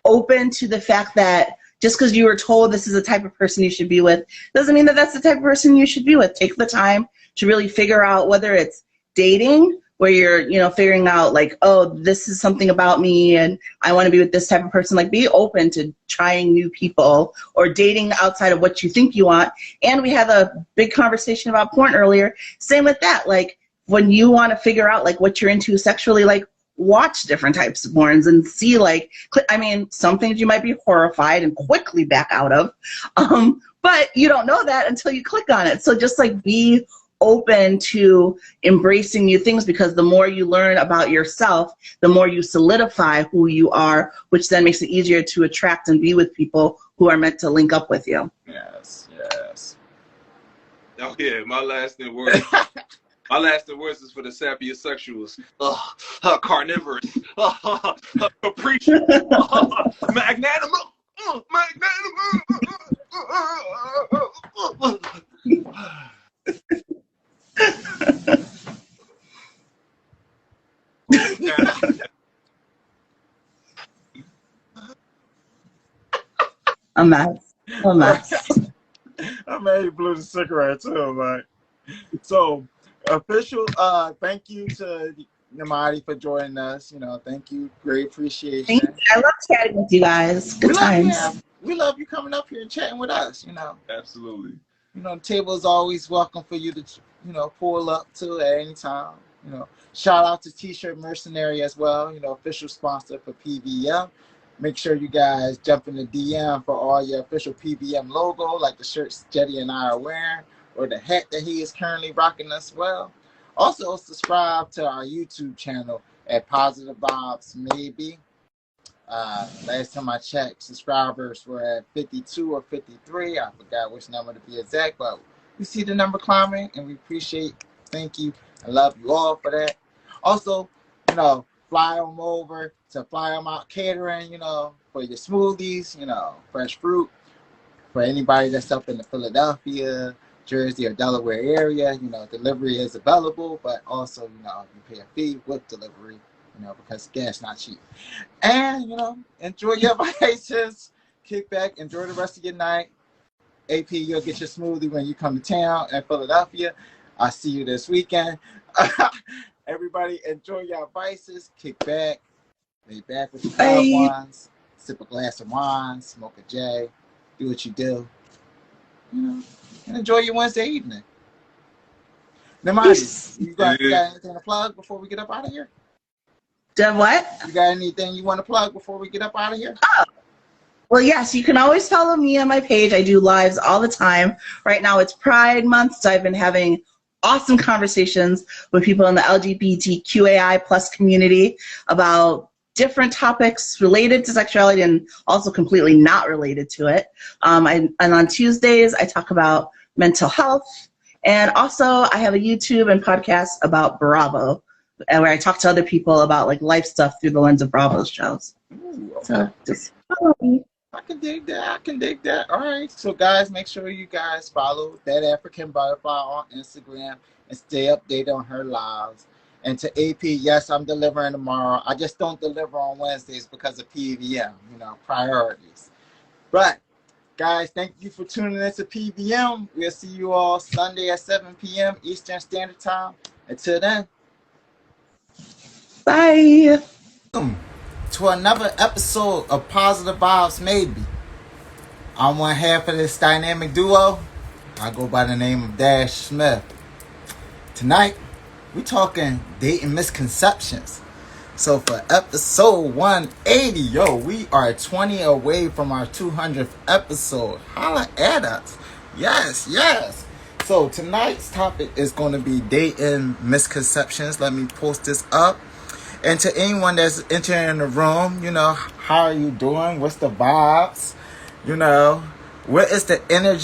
open to the fact that just because you were told this is the type of person you should be with doesn't mean that that's the type of person you should be with. Take the time to really figure out, whether it's dating, where you're, figuring out like, oh, this is something about me and I want to be with this type of person. Like be open to trying new people, or dating outside of what you think you want. And we had a big conversation about porn earlier. Same with that. Like when you want to figure out like what you're into sexually, like watch different types of porns and see some things you might be horrified and quickly back out of. But you don't know that until you click on it. So just like be open to embracing new things, because the more you learn about yourself, the more you solidify who you are, which then makes it easier to attract and be with people who are meant to link up with you. Yes. Oh yeah, my lasting words. My lasting words is for the sapiosexuals, carnivorous, capricious, magnanimous, A mess. I'm ready to blow the cigarette too, right? So official thank you to Neymade for joining us. Thank you, great appreciation. I love chatting with you guys. Good times. We love you coming up here and chatting with us. Absolutely. The table is always welcome for you to pull up to at any time. Shout out to T-Shirt Mercenary as well, official sponsor for PVM. Make sure you guys jump in the DM for all your official PVM logo, like the shirts Jeide and I are wearing, or the hat that he is currently rocking as well. Also, subscribe to our YouTube channel at Positive Vibes Maybe. Last time I checked, subscribers were at 52 or 53. I forgot which number to be exact, but we see the number climbing, and we appreciate, thank you, I love you all for that. Also, fly them over, to fly them out catering, for your smoothies, fresh fruit. For anybody that's up in the Philadelphia, Jersey, or Delaware area, delivery is available, but also, you pay a fee with delivery, because gas not cheap. And, enjoy your vices, kick back, enjoy the rest of your night. AP, you'll get your smoothie when you come to town in Philadelphia. I'll see you this weekend. Everybody, enjoy your vices, kick back, lay back with your loved ones, sip a glass of wine, smoke a J, do what you do, and enjoy your Wednesday evening. Neymade, you got anything to plug before we get up out of here? Did what? You got anything you want to plug before we get up out of here? Oh. Well, yes, you can always follow me on my page. I do lives all the time. Right now it's Pride Month, so I've been having awesome conversations with people in the LGBTQAI plus community about different topics related to sexuality and also completely not related to it. And on Tuesdays, I talk about mental health. And also, I have a YouTube and podcast about Bravo, where I talk to other people about like life stuff through the lens of Bravo's shows. Ooh, okay. So just follow me. I can dig that. All right. So, guys, make sure you guys follow That African Butterfly on Instagram and stay updated on her lives. And to AP, yes, I'm delivering tomorrow. I just don't deliver on Wednesdays because of PVM, priorities. But, guys, thank you for tuning in to PVM. We'll see you all Sunday at 7 p.m. Eastern Standard Time. Until then. Bye. To another episode of Positive Vibes Maybe. I'm one half of this dynamic duo. I go by the name of Dash Smith. Tonight, we talking dating misconceptions. So for episode 180, we are 20 away from our 200th episode. Holla at us. Yes. So tonight's topic is going to be dating misconceptions. Let me post this up. And to anyone that's entering the room, how are you doing? What's the vibes? What is the energy